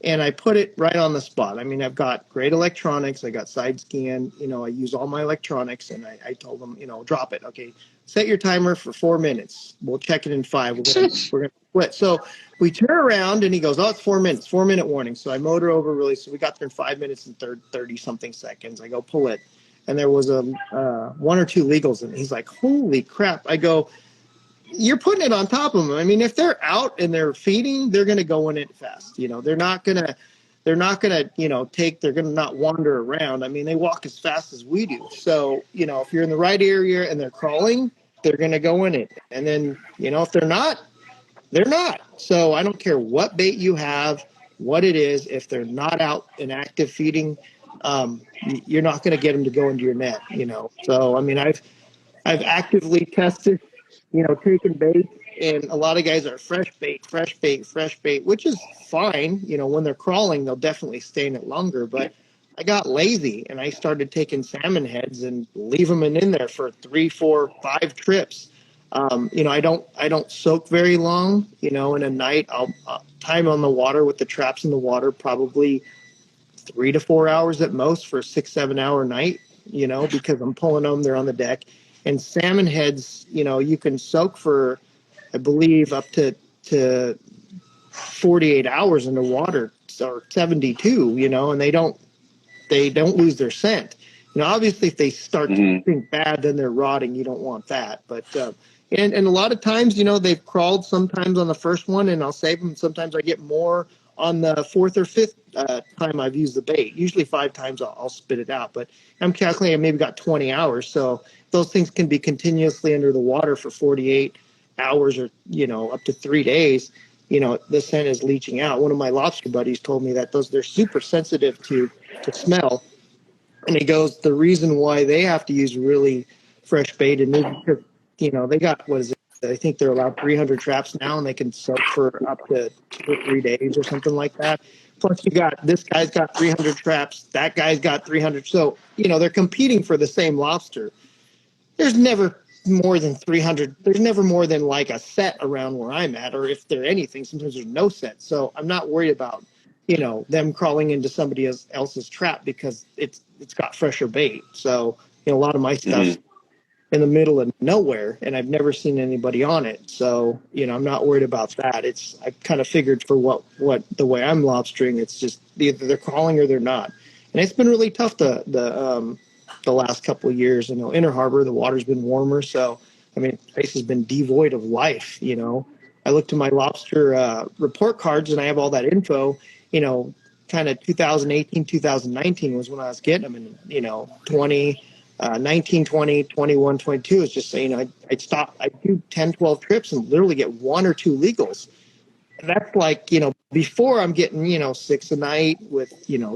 And I put it right on the spot. I mean, I've got great electronics. I got side scan. I use all my electronics. And I told them, drop it. Okay, set your timer for 4 minutes. We'll check it in 5. We're gonna split. So we turn around and he goes, oh, it's 4 minutes. 4 minute warning. So I motor over really. So we got there in 5 minutes and 30 something seconds. I go pull it, and there was a 1 or 2 legals, and he's like, holy crap. I go, you're putting it on top of them. I mean, if they're out and they're feeding, they're going to go in it fast. They're not going to, they're going to not wander around. I mean, they walk as fast as we do. So, if you're in the right area and they're crawling, they're going to go in it. And then, if they're not, they're not. So I don't care what bait you have, what it is. If they're not out and active feeding, you're not going to get them to go into your net, So, I mean, I've actively tested, taking bait, and a lot of guys are fresh bait, which is fine. When they're crawling, they'll definitely stay in it longer. But I got lazy and I started taking salmon heads and leave them in there for 3, 4, 5 trips. I don't soak very long. In a night, I'll time on the water with the traps in the water, probably 3 to 4 hours at most for a 6, 7 hour night. Because I'm pulling them, they're on the deck. And salmon heads, you can soak for, I believe, up to 48 hours in the water, or 72, and they don't lose their scent. Obviously, if they start to think bad, then they're rotting. You don't want that. But and a lot of times, they've crawled sometimes on the first one, and I'll save them. Sometimes I get more on the 4th or 5th time I've used the bait. Usually 5 times I'll spit it out. But I'm calculating I maybe got 20 hours. So those things can be continuously under the water for 48 hours or, up to 3 days. The scent is leaching out. One of my lobster buddies told me that they're super sensitive to smell. And he goes, the reason why they have to use really fresh bait and because, they got, what is it? I think they're allowed 300 traps now, and they can soak for up to 2 or 3 days or something like that. Plus, this guy's got 300 traps, that guy's got 300. So, they're competing for the same lobster. There's never more than 300. There's never more than like a set around where I'm at, or if there's anything, sometimes there's no set. So I'm not worried about, them crawling into somebody else's trap because it's got fresher bait. So, a lot of my stuff in the middle of nowhere, and I've never seen anybody on it. So, I'm not worried about that. I kind of figured for what the way I'm lobstering, it's just either they're crawling or they're not. And it's been really tough the last couple of years. Inner Harbor, the water's been warmer. So, I mean, the place has been devoid of life, I looked at my lobster report cards and I have all that info, kind of 2018, 2019 was when I was getting them. And, 19, 20, 21, 22 is just saying, I'd stop, I'd do 10, 12 trips and literally get 1 or 2 legals. And that's like, before I'm getting, 6 a night with,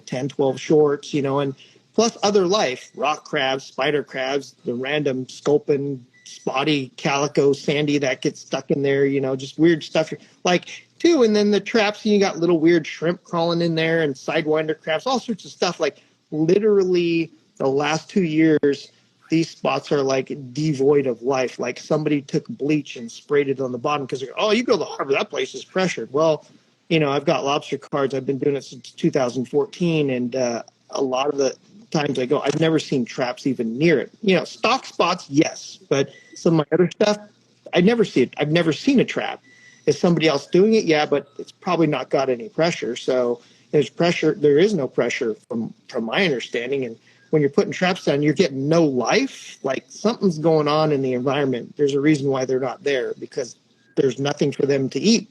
10, 12 shorts, and plus other life, rock crabs, spider crabs, the random sculpin, spotty, calico, sandy that gets stuck in there, just weird stuff. Like, too, and then the traps, you got little weird shrimp crawling in there and sidewinder crabs, all sorts of stuff. Like, literally the last 2 years, these spots are like devoid of life. Like somebody took bleach and sprayed it on the bottom because, oh, you go to the harbor, that place is pressured. Well, I've got lobster cards. I've been doing it since 2014, and a lot of the times I go, I've never seen traps even near it. Stock spots, yes, but some of my other stuff, I'd never see it. I've never seen a trap. Is somebody else doing it? Yeah, but it's probably not got any pressure. So there's pressure. There is no pressure from my understanding. And when you're putting traps down, you're getting no life. Like something's going on in the environment. There's a reason why they're not there, because there's nothing for them to eat.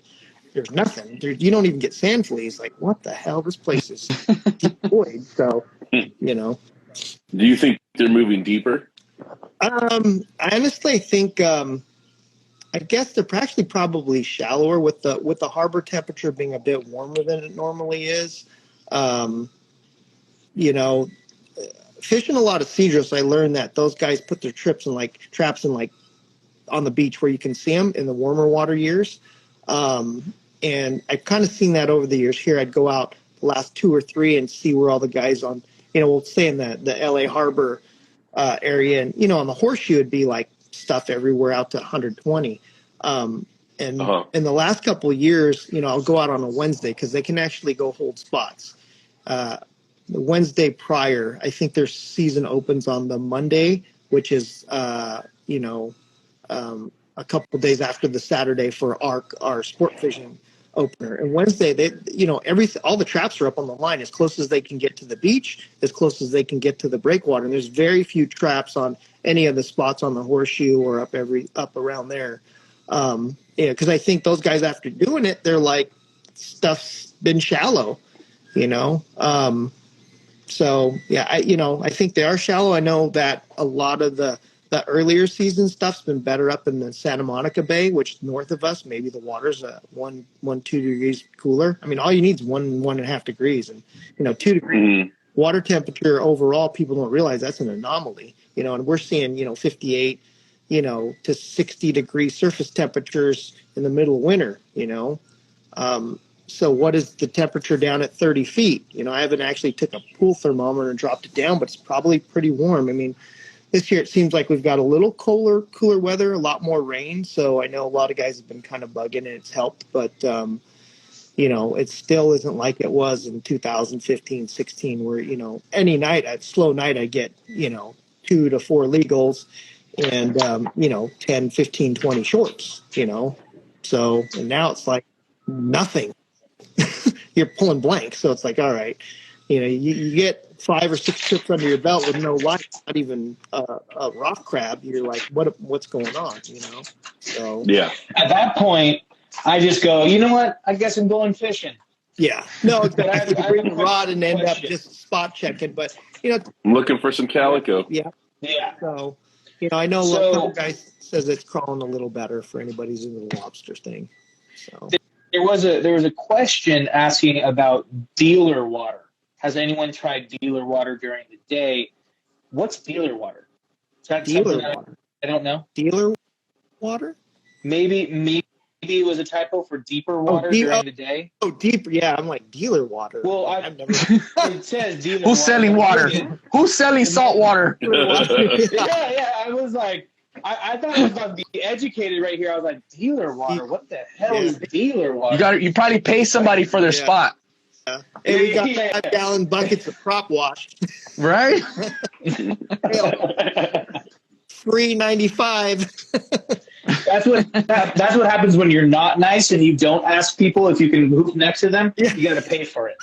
There's nothing. You don't even get sand fleas. Like, what the hell? This place is devoid. So, Do you think they're moving deeper? I honestly think, I guess they're actually probably shallower with the harbor temperature being a bit warmer than it normally is. Fishing a lot of cedros, I learned that those guys put their traps in on the beach where you can see them in the warmer water years. And I've kind of seen that over the years here. I'd go out the last 2 or 3 and see where all the guys on, we'll stay in the LA harbor area. And, on the horseshoe, it'd be like stuff everywhere out to 120. And in the last couple of years, I'll go out on a Wednesday because they can actually go hold spots. The Wednesday prior, I think their season opens on the Monday, which is, a couple of days after the Saturday for our sport fishing opener. And Wednesday, all the traps are up on the line as close as they can get to the beach, as close as they can get to the breakwater. And there's very few traps on any of the spots on the horseshoe or up around there. Because I think those guys, after doing it, they're like, stuff's been shallow, So yeah, I think they are shallow. I know that a lot of the earlier season stuff's been better up in the Santa Monica Bay, which north of us, maybe the water's 2 degrees cooler. I mean, all you need is 1.5 degrees, and 2 degrees water temperature overall. People don't realize that's an anomaly, and we're seeing 58, to 60 degree surface temperatures in the middle of winter, So what is the temperature down at 30 feet? I haven't actually took a pool thermometer and dropped it down, but it's probably pretty warm. I mean, this year it seems like we've got a little cooler weather, a lot more rain. So I know a lot of guys have been kind of bugging and it's helped, but it still isn't like it was in 2015, 16, where, any night at slow night, I get, 2 to 4 legals and, 10, 15, 20 shorts, So, and now it's like nothing. You're pulling blank. So it's like, all right, you get 5 or 6 trips under your belt with no light, not even a rock crab. You're like, what's going on? So yeah. At that point, I just go, you know what? I guess I'm going fishing. Yeah. No, exactly. I Bring a rod and end up just spot checking. But I'm looking for some calico. Yeah. Yeah. So I know a couple guys says it's crawling a little better for anybody who's into the lobster thing. So there was a question asking about dealer water. Has anyone tried dealer water during the day? What's dealer water? Is that dealer water? I don't know. Dealer water? Maybe it was a typo for deeper water during the day. Oh, deeper. Yeah, I'm like, dealer water. Well, I've never. It says dealer water. Who's selling water? Who's selling salt water? Yeah. I was like, I thought I was about to be educated right here. I was like, dealer water? What the hell is dealer water? You probably pay somebody for their spot. Yeah. And we got 5-gallon buckets of prop wash. Right? $3.95. That's what happens when you're not nice and you don't ask people if you can hoop next to them. Yeah. You got to pay for it.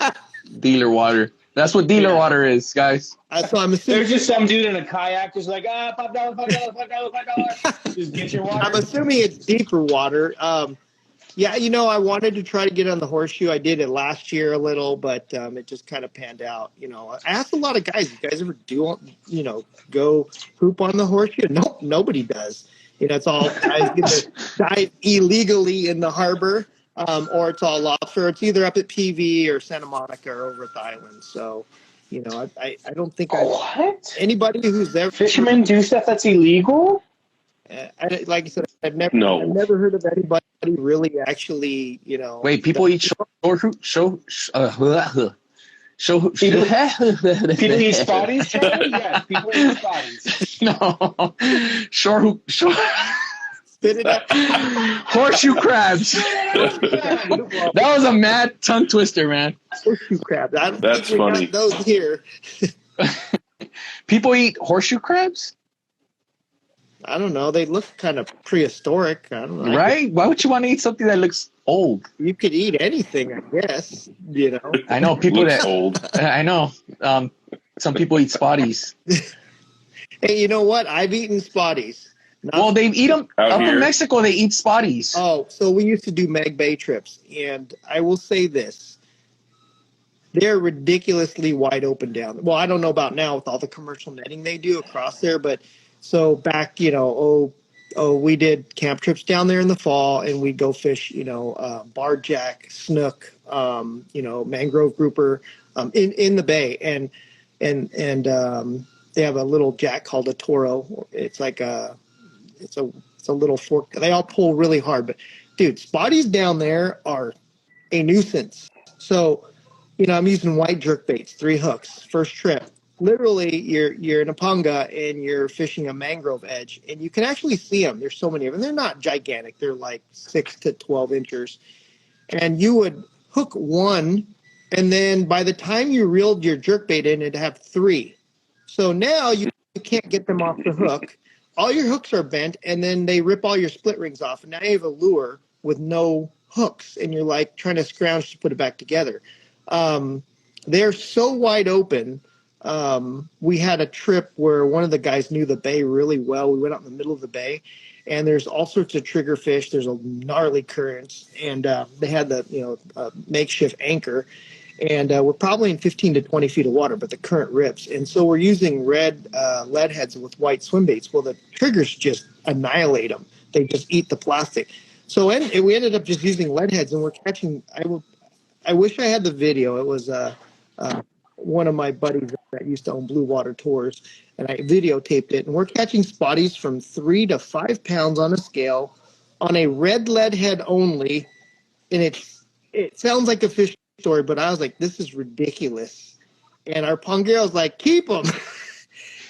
Dealer water. That's what dealer water is, guys. So I'm assuming there's just some dude in a kayak just like, $5. Just get your water. I'm assuming it's deeper water. Yeah, I wanted to try to get on the horseshoe. I did it last year a little, but it just kind of panned out. I asked a lot of guys, you guys ever go hoop on the horseshoe? No, nobody does. It's all guys get to dive illegally in the harbor, or it's all lobster. It's either up at PV or Santa Monica or over at the island. So, I don't think what? Anybody who's there. Fishermen do stuff that's illegal? Like I said, I've No. never heard of anybody really actually, Wait, people eat People eat spotties, Charlie? Yes, people eat spotties. No, spit it up. horseshoe crabs. That was a mad tongue twister, man. Horseshoe crabs. I don't That's think we funny. got those here. People eat horseshoe crabs, I don't know. They look kind of prehistoric. I don't know. right? Why would you want to eat something that looks old? You could eat anything, I guess. I know people Looks that old. I know. Some people eat spotties. Hey, you know what? I've eaten spotties. Well, they eat them Out up here. in Mexico. They eat spotties. Oh, so we used to do Mag Bay trips, and I will say this. They're ridiculously wide open down there. Well, I don't know about now with all the commercial netting they do across there, but so back, we did camp trips down there in the fall, and we'd go fish, barjack, snook, mangrove grouper, in the bay, and they have a little jack called a toro. It's like it's a little fork. They all pull really hard, but dude, spotties down there are a nuisance. So, I'm using white jerk baits, 3 hooks, first trip. Literally, you're in a punga and you're fishing a mangrove edge, and you can actually see them. There's so many of them. They're not gigantic. They're like 6 to 12 inches. And you would hook one, and then by the time you reeled your jerk bait in, it'd have 3. So now you can't get them off the hook. All your hooks are bent, and then they rip all your split rings off. And now you have a lure with no hooks, and you're like trying to scrounge to put it back together. They're so wide open. We had a trip where one of the guys knew the bay really well. We went out in the middle of the bay, and there's all sorts of trigger fish. There's a gnarly currents, and they had the makeshift anchor, and we're probably in 15 to 20 feet of water, but the current rips, and so we're using red lead heads with white swim baits. Well, the triggers just annihilate them. They just eat the plastic. So we ended up just using lead heads, and we're catching. I wish I had the video. It was one of my buddies that used to own Blue Water Tours, and I videotaped it. And we're catching spotties from 3 to 5 pounds on a scale on a red lead head only. And it sounds like a fish story, but I was like, this is ridiculous. And our Pongero was like, keep them.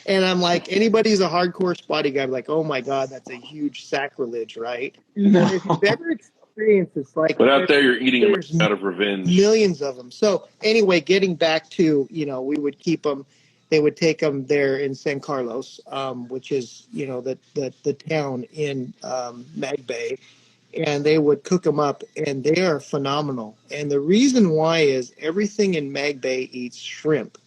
And I'm like, anybody who's a hardcore spotty guy, I'm like, oh my God, that's a huge sacrilege, right? No. If you've ever experienced, it's like, But out there, you're eating them there's out of revenge. millions of them. So anyway, getting back to, we would keep them. They would take them there in San Carlos, which is, the town in Mag Bay, and they would cook them up, and they are phenomenal. And the reason why is everything in Mag Bay eats shrimp.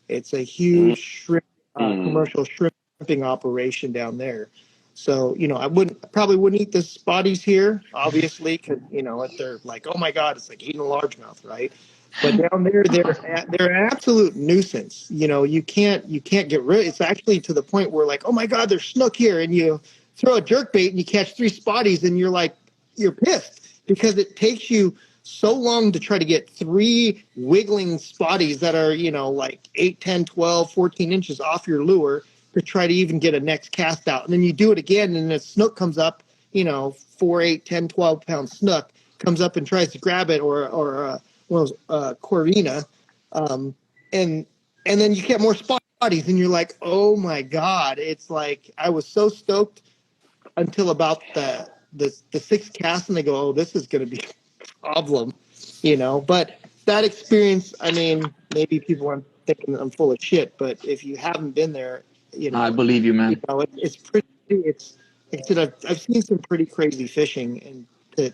It's a huge shrimp, commercial shrimping operation down there. So, I probably wouldn't eat the spotties here, obviously, because, they're like, oh my God, it's like eating a largemouth, right? But down there, they're an absolute nuisance. You can't get rid. It's actually to the point where like, oh my God, there's snook here, and you throw a jerk bait and you catch 3 spotties, and you're pissed because it takes you so long to try to get 3 wiggling spotties that are, like 8, 10, 12, 14 inches off your lure to try to even get a next cast out. And then you do it again, and a snook comes up, 4, 8, 10, 12 pound snook comes up and tries to grab it, or one of those Corvina. And then you get more spotties, and you're like, oh my God. It's like, I was so stoked until about the 6th cast, and they go, oh, this is going to be a problem, But that experience, I mean, maybe people aren't thinking I'm full of shit, but if you haven't been there, I believe you, man. it's pretty. I've seen some pretty crazy fishing, and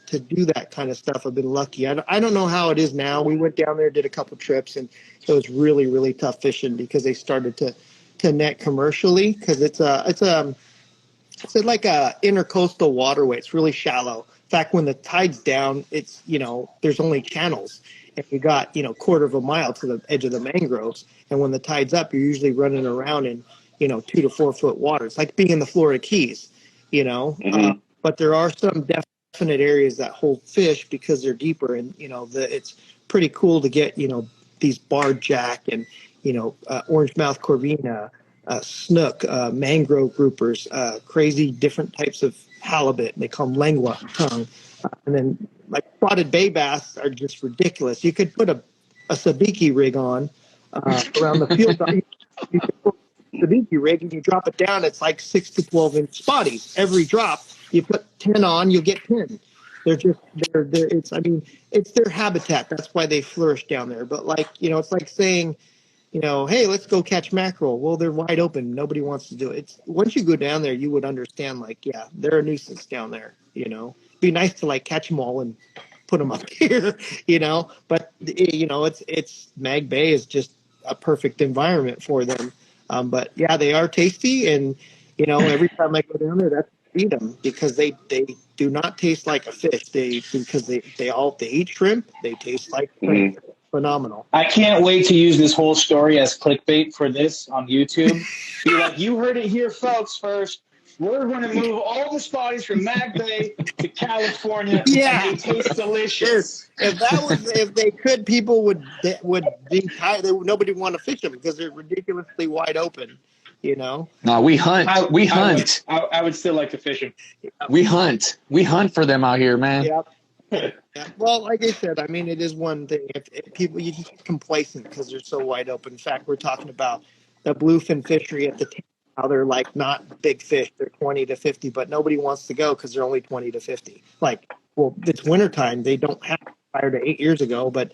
to do that kind of stuff, I've been lucky. I don't know how it is now. We went down there, did a couple trips, and it was really, really tough fishing because they started to net commercially, because it's like a intercoastal waterway. It's really shallow. In fact, when the tide's down, it's, there's only channels, and you got, quarter of a mile to the edge of the mangroves. And when the tide's up, you're usually running around in, 2 to 4 foot water. It's like being in the Florida Keys, but there are some definite areas that hold fish because they're deeper, and, it's pretty cool to get, these barred jack and, orange mouth corvina, snook, mangrove groupers, crazy different types of halibut. They call them lengua tongue. And then like spotted bay bass are just ridiculous. You could put a sabiki rig on around the field. You could put a sabiki rig and you drop it down. It's like 6 to 12 inch spotties. Every drop, you put 10 on, you'll get 10. It's their habitat. That's why they flourish down there. But like, it's like saying, hey, let's go catch mackerel. Well, they're wide open. Nobody wants to do it. Once you go down there, you would understand, like, yeah, they're a nuisance down there, It'd be nice to, like, catch them all and put them up here, But, it's Mag Bay is just a perfect environment for them. But, yeah, they are tasty. And, every time I go down there, that's feed them because they do not taste like a fish. They eat shrimp. They taste like shrimp. Phenomenal. I can't wait to use this whole story as clickbait for this on YouTube. Be like, you heard it here, folks. First, we're going to move all the spotties from Mag Bay to California. Yeah, and they taste delicious. If they could, people would be tired. Nobody would want to fish them because they're ridiculously wide open. No, we hunt. I would still like to fish them. We hunt for them out here, man. Yep. Yeah. Well, like I said, it is one thing. If people, you just get complacent because they're so wide open. In fact, we're talking about the bluefin fishery at the time. How they're like not big fish. They're 20 to 50, but nobody wants to go because they're only 20 to 50. Like, well, it's wintertime. They don't have prior to 8 years ago, but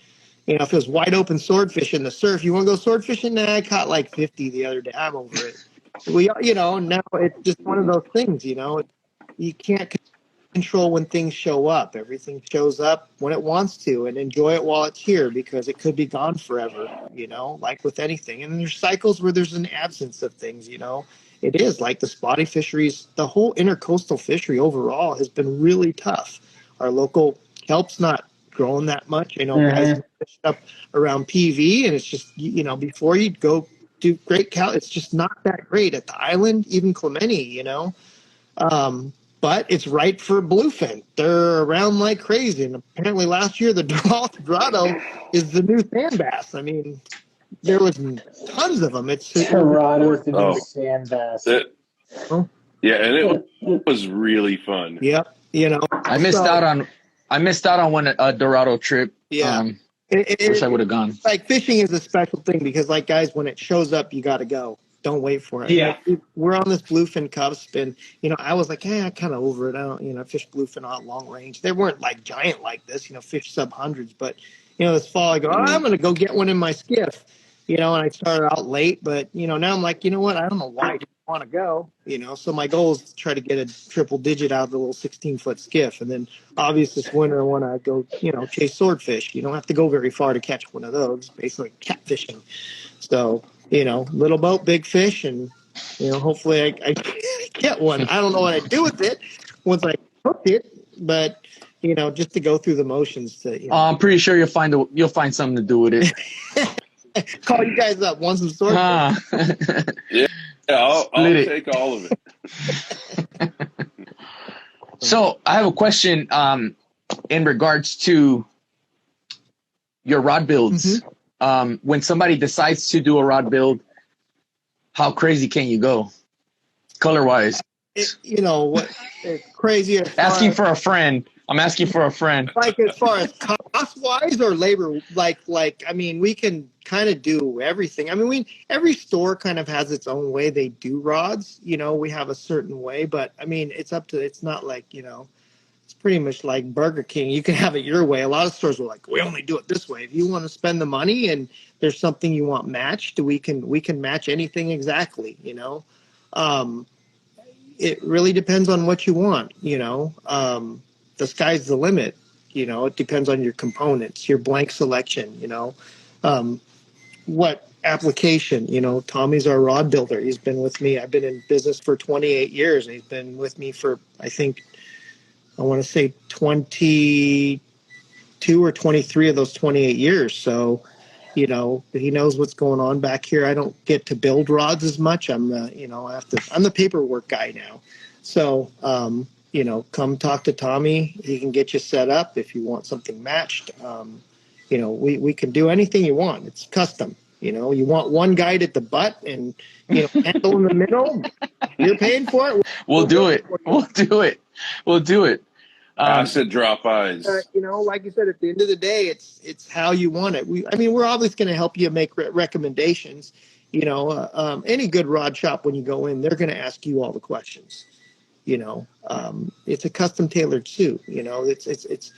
if it was wide open swordfish in the surf, you want to go sword fishing? Nah, I caught like 50 the other day. I'm over it. Now it's just one of those things, you can't control when things show up. Everything shows up when it wants to, and enjoy it while it's here because it could be gone forever, like with anything. And there's cycles where there's an absence of things, It is like the spotty fisheries, the whole intercoastal fishery overall has been really tough. Our local kelp's not growing that much. Guys fish up around PV, and it's just, before you'd go do great kelp, it's just not that great at the island, even Clemente, but it's right for bluefin. They're around like crazy. And apparently last year, the Dorado is the new sand bass. There was tons of them. Dorado is the new sand bass. Yeah, and it was really fun. Yep. I missed out on one Dorado trip. Yeah. Wish I would have gone. Like fishing is a special thing because, like, guys, when it shows up, you got to go. Don't wait for it. Yeah. We're on this bluefin cusp, and I was like, I kind of over it. I don't, I fish bluefin out long range. They weren't like giant like this, fish sub hundreds. But this fall I go, I'm going to go get one in my skiff, and I started out late, but now I'm like, what? I don't know why I didn't want to go, So my goal is to try to get a triple digit out of the little 16-foot skiff, and then obviously this winter I want to go, chase swordfish. You don't have to go very far to catch one of those. Basically catfishing. So. Little boat, big fish, and hopefully I get one. I don't know what I'd do with it once I hook it, but just to go through the motions. I'm pretty sure you'll find something to do with it. Call you guys up, want some sword? Yeah, I'll take all of it. So I have a question in regards to your rod builds. Mm-hmm. When somebody decides to do a rod build, how crazy can you go color wise? It's crazy. Asking for a friend. I'm asking for a friend. Like as far as cost wise or labor, we can kind of do everything. Every store kind of has its own way they do rods. We have a certain way, but it's not like, it's pretty much like Burger King. You can have it your way. A lot of stores are like, we only do it this way. If you want to spend the money and there's something you want matched, we can match anything exactly, It really depends on what you want, The sky's the limit, It depends on your components, your blank selection, what application, Tommy's our rod builder. He's been with me. I've been in business for 28 years, and he's been with me for, I want to say 22 or 23 of those 28 years. So, he knows what's going on back here. I don't get to build rods as much. I'm the paperwork guy now. So, come talk to Tommy. He can get you set up if you want something matched. We can do anything you want. It's custom, You know, you want one guide at the butt and, you know, handle in the middle. You're paying for it. We'll do it. We'll do it. We'll do it. Acid drop eyes. You know, like you said, at the end of the day, it's how you want it. We're always going to help you make recommendations. You know, any good rod shop, when you go in, they're going to ask you all the questions. You know, it's a custom tailored suit. You know, it's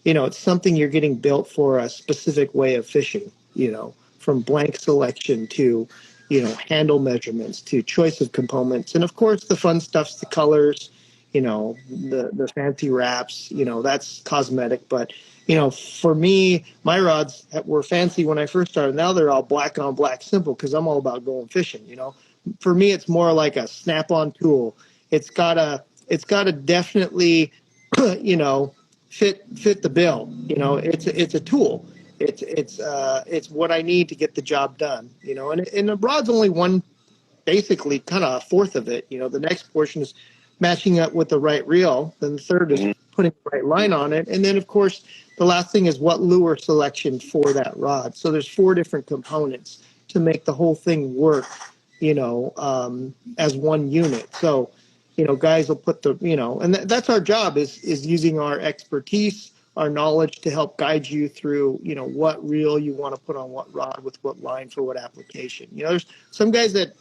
you know, it's something you're getting built for a specific way of fishing. You know, from blank selection to, you know, handle measurements to choice of components, and of course the fun stuff's the colors. You know, the fancy wraps, you know, that's cosmetic. But, you know, for me, my rods were fancy when I first started. Now they're all black on black simple because I'm all about going fishing, you know. For me, it's more like a snap-on tool. It's gotta definitely, you know, fit the bill. You know, it's a tool. It's what I need to get the job done, you know. And the rod's only one, basically kind of a fourth of it. You know, the next portion is matching up with the right reel. Then the third is putting the right line on it. And then, of course, the last thing is what lure selection for that rod. So there's 4 different components to make the whole thing work, you know, as one unit. So, you know, guys will put the, you know, and that's our job is using our expertise, our knowledge to help guide you through, you know, what reel you want to put on what rod with what line for what application. You know, there's some guys that,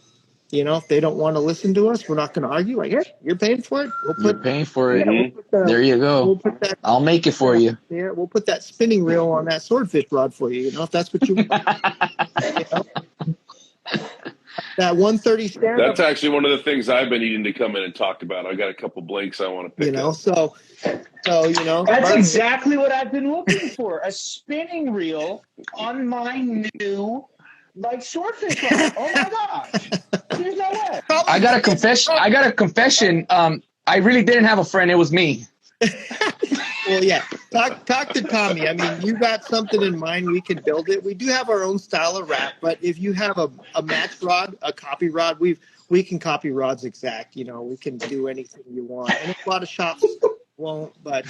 you know, if they don't want to listen to us, we're not going to argue. Like, hey, you're paying for it. You're paying for it. We'll there you go. I'll make it for you. Yeah, we'll put that spinning reel on that swordfish rod for you. You know, if that's what you want. You know? That 130 stand. That's actually one of the things I've been needing to come in and talk about. I got a couple blanks I want to pick. You know, up. so you know, that's exactly what I've been looking for: a spinning reel on my new swordfish rod. Oh my gosh! There's no way. I got a confession. I really didn't have a friend. It was me. Well, yeah. Talk to Tommy. I mean, you got something in mind, we can build it. We do have our own style of wrap, but if you have a match rod, a copy rod, we can copy rods exact. You know, we can do anything you want. And a lot of shops won't, but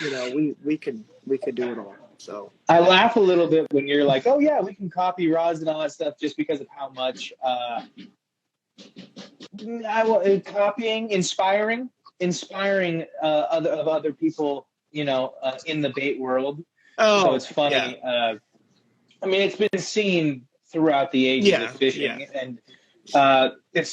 you know, we can do it all. So I laugh a little bit when you're like, "Oh yeah, we can copy rods and all that stuff," just because of how much inspiring other people, you know, in the bait world. Oh, so it's funny. Yeah. I mean, it's been seen throughout the ages of fishing, and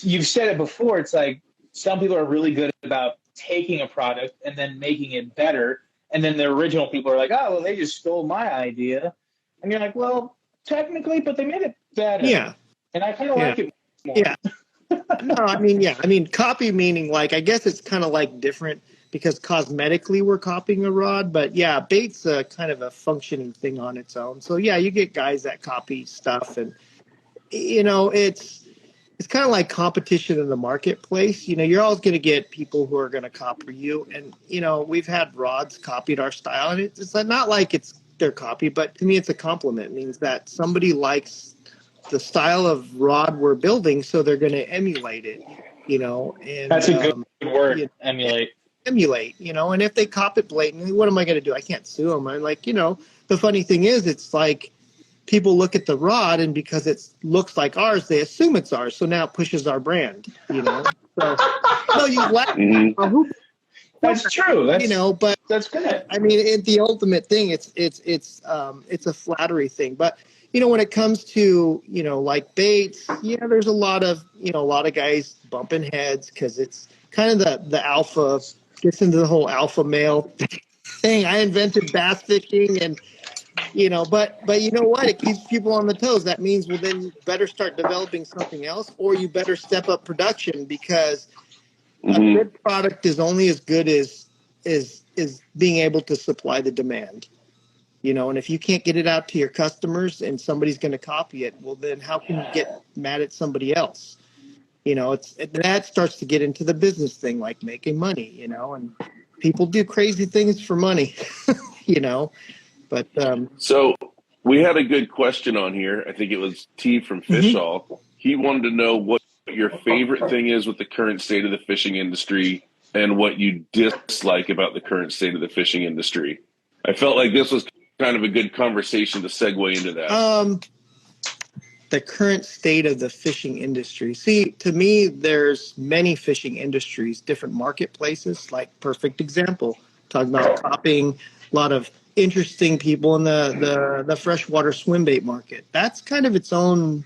you've said it before. It's like some people are really good about taking a product and then making it better, and then the original people are like, "Oh, well, they just stole my idea," and you're like, "Well, technically, but they made it better." Yeah, and I kind of like it more. Yeah. No, I mean, copy meaning like, I guess it's kind of like different because cosmetically we're copying a rod, but yeah, bait's kind of a functioning thing on its own. So yeah, you get guys that copy stuff, and you know, it's kind of like competition in the marketplace. You know, you're always going to get people who are going to copy you, and you know, we've had rods copied our style, and it's not like it's their copy, but to me, it's a compliment. It means that somebody likes the style of rod we're building, so they're going to emulate it, you know. And that's a good word, you know, emulate, you know. And if they copy it blatantly, what am I going to do? I can't sue them. I'm like, you know, the funny thing is, it's like people look at the rod, and because it looks like ours, they assume it's ours, so now it pushes our brand, you know. So no, you laugh. That's true. That's, you know, but that's good. I mean, the ultimate thing, it's a flattery thing. But you know, when it comes to, you know, like baits, yeah, there's a lot of guys bumping heads because it's kind of the alpha, gets into the whole alpha male thing. I invented bass fishing, and you know, but you know what? It keeps people on the toes. That means, well, then you better start developing something else, or you better step up production, because a good product is only as good as being able to supply the demand. You know, and if you can't get it out to your customers and somebody's going to copy it, well, then how can you get mad at somebody else? You know, that starts to get into the business thing, like making money, you know, and people do crazy things for money, you know, but. So we had a good question on here. I think it was T from Fishall. He wanted to know what your favorite thing is with the current state of the fishing industry and what you dislike about the current state of the fishing industry. I felt like this was kind of a good conversation to segue into that. the current state of the fishing industry. See, to me, there's many fishing industries, different marketplaces. Like perfect example, talking about topping, a lot of interesting people in the freshwater swim bait market. That's kind of its own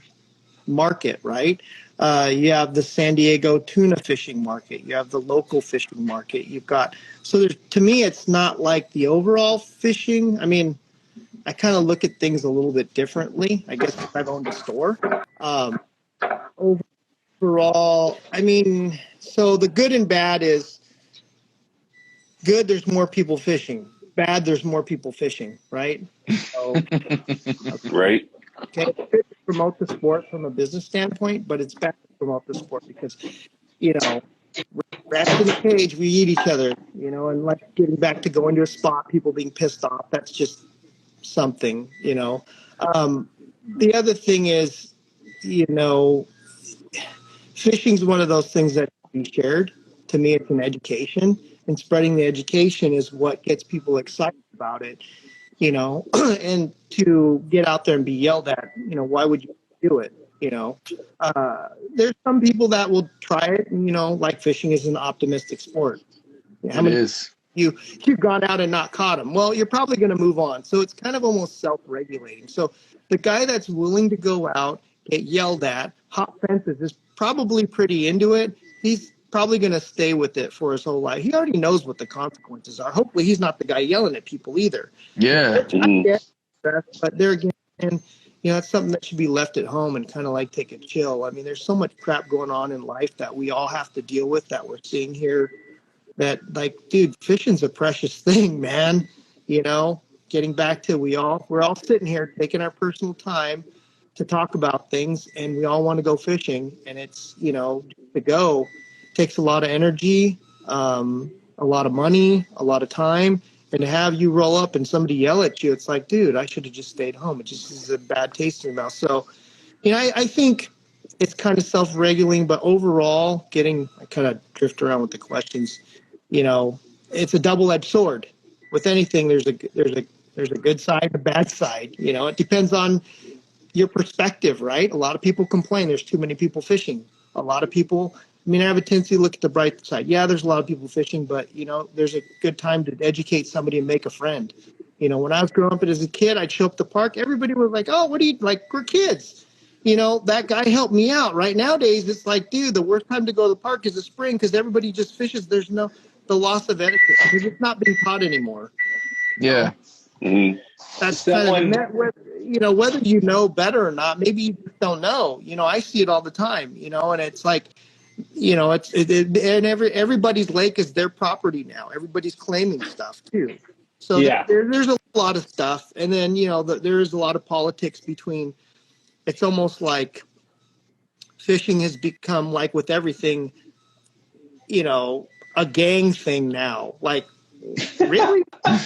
market, right? You have the San Diego tuna fishing market. You have the local fishing market. You've got so there's to me, it's not like the overall fishing. I mean, I kind of look at things a little bit differently. I guess because I've owned a store. Um, Overall, I mean, so the good and bad is good. There's more people fishing. Bad, there's more people fishing, right? So, Right. okay, it's good to promote the sport from a business standpoint, but it's bad to promote the sport because, you know, rats in a cage, we eat each other, you know, and like getting back to going to a spot, people being pissed off, that's just something, you know. The other thing is, you know, fishing's one of those things that can be shared. To me, it's an education, and spreading the education is what gets people excited about it, you know, and to get out there and be yelled at, you know, why would you do it? You know, there's some people that will try it, and, you know, like fishing is an optimistic sport. How It many is. you've gone out and not caught them? Well, you're probably going to move on. So it's kind of almost self-regulating. So the guy that's willing to go out, get yelled at, hop fences is probably pretty into it. He's probably going to stay with it for his whole life. He already knows what the consequences are. Hopefully he's not the guy yelling at people either. Yeah. But there again, you know, it's something that should be left at home and kind of like take a chill. I mean, there's so much crap going on in life that we all have to deal with that we're seeing here that, like, dude, fishing's a precious thing, man. You know, getting back to we're all sitting here taking our personal time to talk about things, and we all want to go fishing, and it's, you know, to go takes a lot of energy, a lot of money, a lot of time, and to have you roll up and somebody yell at you, it's like, dude, I should have just stayed home. It just is a bad taste in your mouth. So, you know, I think it's kind of self-regulating, but overall, I kind of drift around with the questions. You know, it's a double-edged sword. With anything, there's a good side, a bad side. You know, it depends on your perspective, right? A lot of people complain there's too many people fishing. A lot of people, I mean, I have a tendency to look at the bright side. Yeah, there's a lot of people fishing, but, you know, there's a good time to educate somebody and make a friend. You know, when I was growing up as a kid, I'd show up at the park. Everybody was like, oh, what do you, like, we're kids. You know, that guy helped me out. Right nowadays, it's like, dude, the worst time to go to the park is the spring because everybody just fishes. There's the loss of etiquette because it's not being taught anymore. Yeah. Mm-hmm. That's kind of the net with, you know, whether you know better or not, maybe you just don't know. You know, I see it all the time, you know, and it's like, you know, and everybody's lake is their property now. Everybody's claiming stuff too. So Yeah. there's a lot of stuff. And then, you know, there is a lot of politics between, it's almost like fishing has become, like with everything, you know, a gang thing now. Like, really?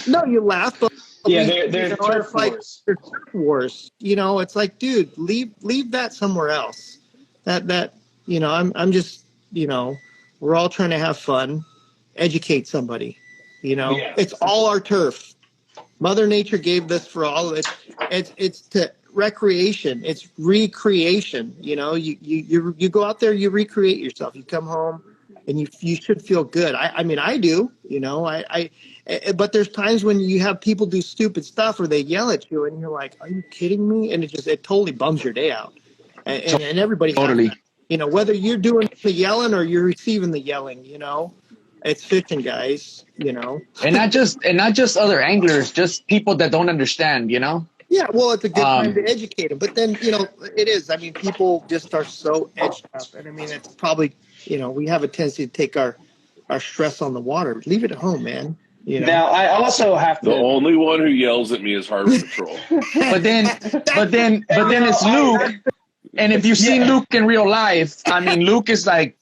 No, you laugh, but yeah, there's turf wars. There's turf wars. You know, it's like, dude, leave that somewhere else. That you know, I'm just, you know, we're all trying to have fun, educate somebody. You know, It's all our turf. Mother Nature gave this for all of it. It's to recreation. It's recreation. You know, you go out there, you recreate yourself. You come home, and you should feel good. I mean, I do. You know, but there's times when you have people do stupid stuff or they yell at you, and you're like, "Are you kidding me?" And it totally bums your day out. And everybody Totally. has that. You know, whether you're doing the yelling or you're receiving the yelling, you know, it's fishing, guys. You know, And not just other anglers, just people that don't understand, you know? yeah, well, it's a good time to educate them. But then, you know, it is. I mean, people just are so edged up. And I mean, it's probably, you know, we have a tendency to take our stress on the water. Leave it at home, man. You know? Now, I also have to. The only one who yells at me is Harbor Patrol. But then it's Luke. And if you see Luke in real life, I mean, Luke is like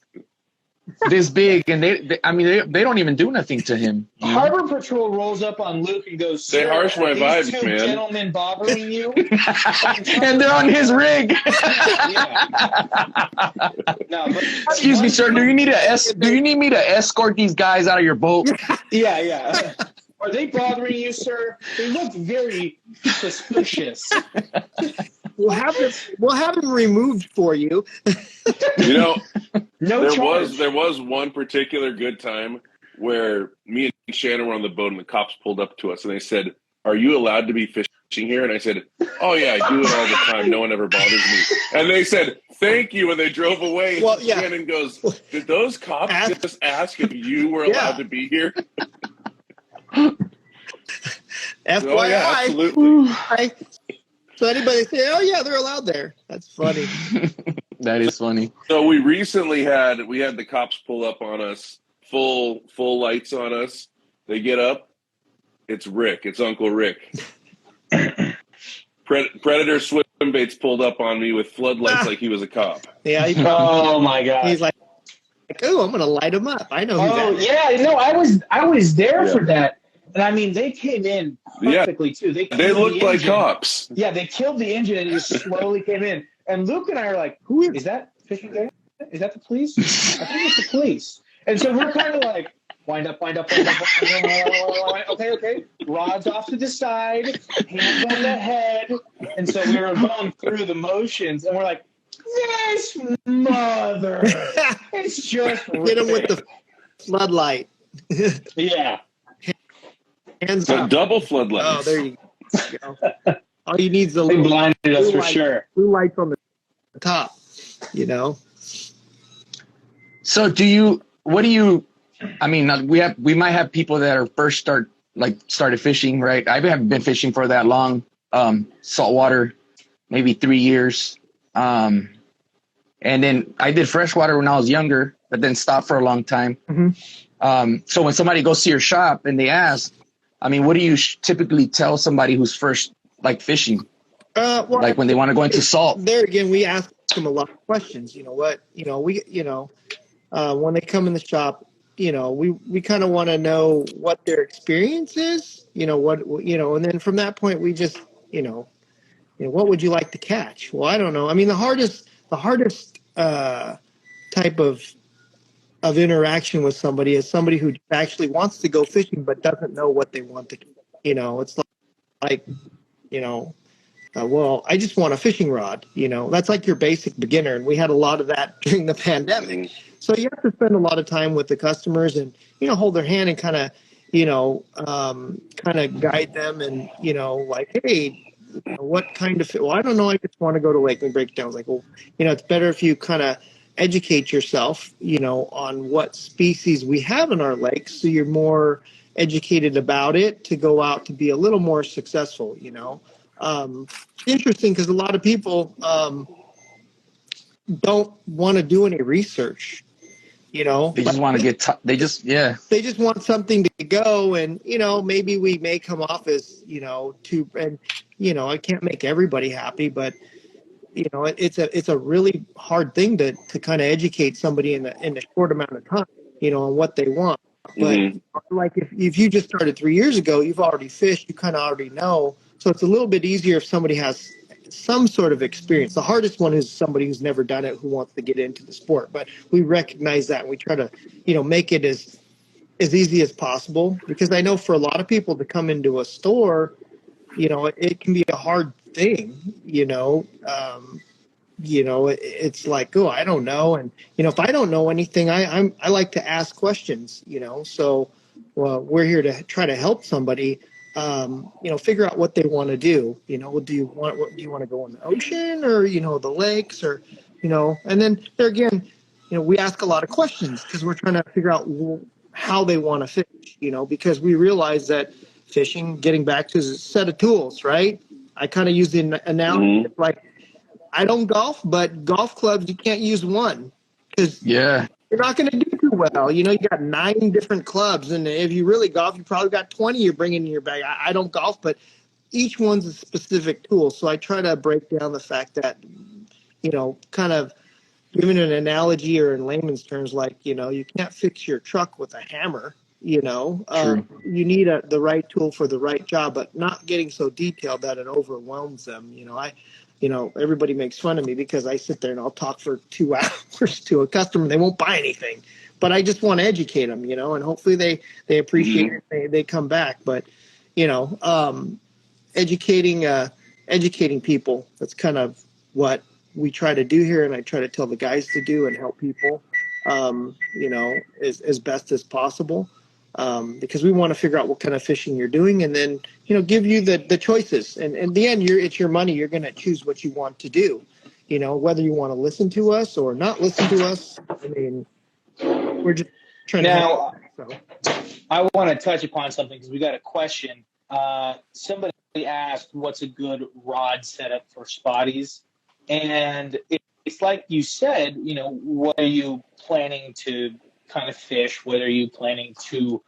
this big, and they don't even do nothing to him. Harbor Patrol rolls up on Luke and goes, They harsh my vibes, two man. Gentlemen bothering you, And they're on his rig. No, Excuse me, sir. Do you need me to escort these guys out of your boat? Yeah. Are they bothering you, sir? They look very suspicious. we'll have them removed for you. You know, No charge. there was one particular good time where me and Shannon were on the boat and the cops pulled up to us and they said, "Are you allowed to be fishing here?" And I said, "Oh yeah, I do it all the time. No one ever bothers me." And they said, "Thank you," and they drove away. Well, yeah. Shannon goes, "Did those cops just ask if you were allowed to be here?" FYI. Oh yeah, absolutely. So anybody say, "Oh yeah, they're allowed there." That's funny. That is funny. So we recently had the cops pull up on us, full lights on us. They get up. It's Rick. It's Uncle Rick. Predator swim baits pulled up on me with floodlights like he was a cop. Yeah. Oh my god. He's like, "Oh, I'm gonna light him up." I know. Oh yeah, no, I was there for that, and I mean they came in perfectly too. They looked like cops. Yeah, they killed the engine and it just slowly came in. And Luke and I are like, "Who is that fishing game? Is that the police? I think it's the police." And so we're kind of like, wind up. Okay. Rods off to the side, hands on the head. And so we were going through the motions, and we're like, "This mother, it's just hit him with the floodlight." Yeah. Hands So up. double floodlights. Oh, there you go. All you need is a They little blinded us for light, sure. blue lights on the top. You know. So I mean, we might have people that are first started fishing, right? I haven't been fishing for that long. Saltwater, maybe 3 years. And then I did freshwater when I was younger, but then stopped for a long time. Mm-hmm. So when somebody goes to your shop and they ask, I mean, what do you typically tell somebody who's first fishing? Well, like when they want to go into salt. There again, we ask them a lot of questions. You know what? When they come in the shop, we kind of want to know what their experience is. And then from that point, we just, what would you like to catch? Well, I don't know. I mean, the hardest type of interaction with somebody is somebody who actually wants to go fishing but doesn't know what they want to. It's like well, I just want a fishing rod. That's like your basic beginner, and we had a lot of that during the pandemic. So you have to spend a lot of time with the customers and hold their hand and kind of guide them and like, hey, what kind of well, I don't know, I just want to go to lake and break it down. I was like, well, it's better if you kind of educate yourself on what species we have in our lakes, so you're more educated about it to go out to be a little more successful. Interesting, because a lot of people don't want to do any research. They just want to get. They just want something to go, and maybe we may come off as too. And I can't make everybody happy, but it's a really hard thing to kind of educate somebody in a short amount of time, on what they want. But like if you just started 3 years ago, you've already fished, you kind of already know. So it's a little bit easier if somebody has some sort of experience. The hardest one is somebody who's never done it, who wants to get into the sport. But we recognize that, and we try to, make it as easy as possible, because I know for a lot of people to come into a store, it can be a hard thing. It's like, oh, I don't know, and if I don't know anything, I like to ask questions. So we're here to try to help somebody. Figure out what they want to do. Do you want to go in the ocean or the lakes, or and then there again, we ask a lot of questions because we're trying to figure out how they want to fish. Because we realize that fishing, getting back to, is a set of tools, right? I kind of use the analogy like, I don't golf, but golf clubs, you can't use one because you're not going to do too well. You got 9 different clubs, and if you really golf, you probably got 20 you're bringing in your bag. I don't golf, but each one's a specific tool. So I try to break down the fact that, kind of giving an analogy, or in layman's terms, like, you can't fix your truck with a hammer. You need the right tool for the right job, but not getting so detailed that it overwhelms them. Everybody makes fun of me because I sit there and I'll talk for 2 hours to a customer. They won't buy anything, but I just want to educate them, and hopefully they appreciate it. They come back. But, educating educating people. That's kind of what we try to do here, and I try to tell the guys to do and help people, as best as possible, because we want to figure out what kind of fishing you're doing, and then give you the choices. And in the end, it's your money. You're going to choose what you want to do. Whether you want to listen to us or not listen to us. I mean, we're just trying now, to. I want to touch upon something because we got a question. Somebody asked, "What's a good rod setup for spotties?" And it's like you said, what are you planning to kind of fish? What are you planning to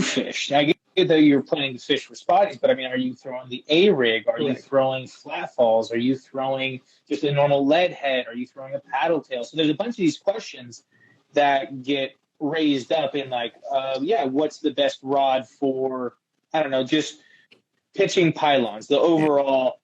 fish? Now, I get that you're planning to fish for spotties, but I mean, are you throwing the A rig? Are you throwing flat falls? Are you throwing just a normal lead head? Are you throwing a paddle tail? So there's a bunch of these questions that get raised up in like, what's the best rod for, I don't know, just pitching pylons, the overall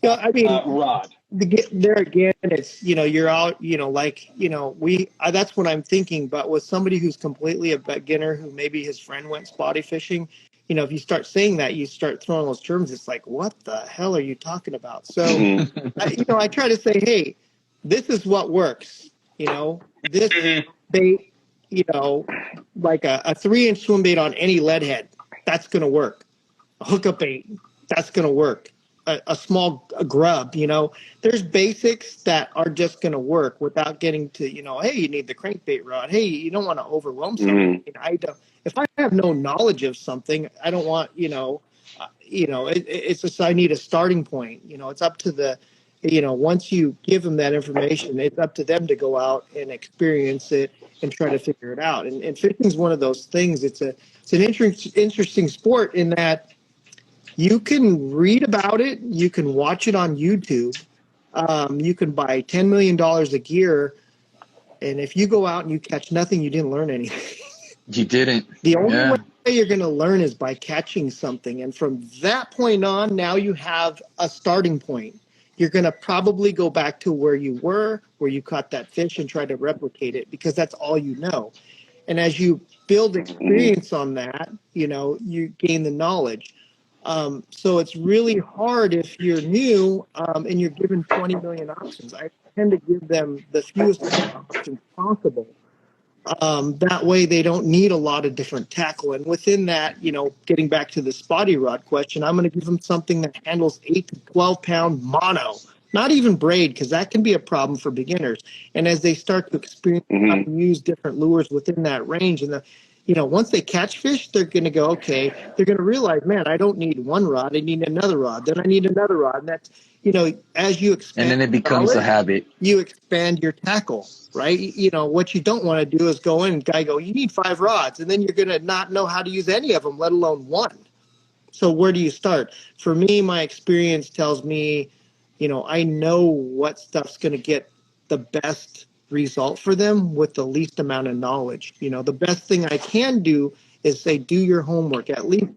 rod. There again, it's you're out, that's what I'm thinking. But with somebody who's completely a beginner, who maybe his friend went spotty fishing, if you start saying that, you start throwing those terms, it's like, what the hell are you talking about? So I try to say, hey, this is what works. This bait, like a 3-inch swim bait on any lead head, that's going to work. A hookup bait, that's going to work. A small grub, there's basics that are just going to work without getting to, hey, you need the crankbait rod. Hey, you don't want to overwhelm something. If I have no knowledge of something, I don't want, it's just, I need a starting point. It's up to the, once you give them that information, it's up to them to go out and experience it and try to figure it out. And fishing is one of those things. It's an interesting sport in that you can read about it. You can watch it on YouTube. You can buy $10 million of gear. And if you go out and you catch nothing, you didn't learn anything. You didn't. The only way you're going to learn is by catching something. And from that point on, now you have a starting point. You're going to probably go back to where you were, where you caught that fish, and try to replicate it because that's all you know. And as you build experience on that, you gain the knowledge. So it's really hard if you're new and you're given 20 million options. I tend to give them the fewest options possible. That way they don't need a lot of different tackle. And within that, getting back to the spotty rod question, I'm going to give them something that handles 8 to 12 pound mono, not even braid, because that can be a problem for beginners. And as they start to experience how to use different lures within that range, and once they catch fish, they're going to go, okay, they're going to realize, man, I don't need one rod. I need another rod. Then I need another rod. And that's, as you expand. And then it becomes a habit. You expand your tackle, right? What you don't want to do is go in and guy go, you need 5 rods. And then you're going to not know how to use any of them, let alone one. So where do you start? For me, my experience tells me, I know what stuff's going to get the best result for them with the least amount of knowledge. The best thing I can do is say, do your homework, at least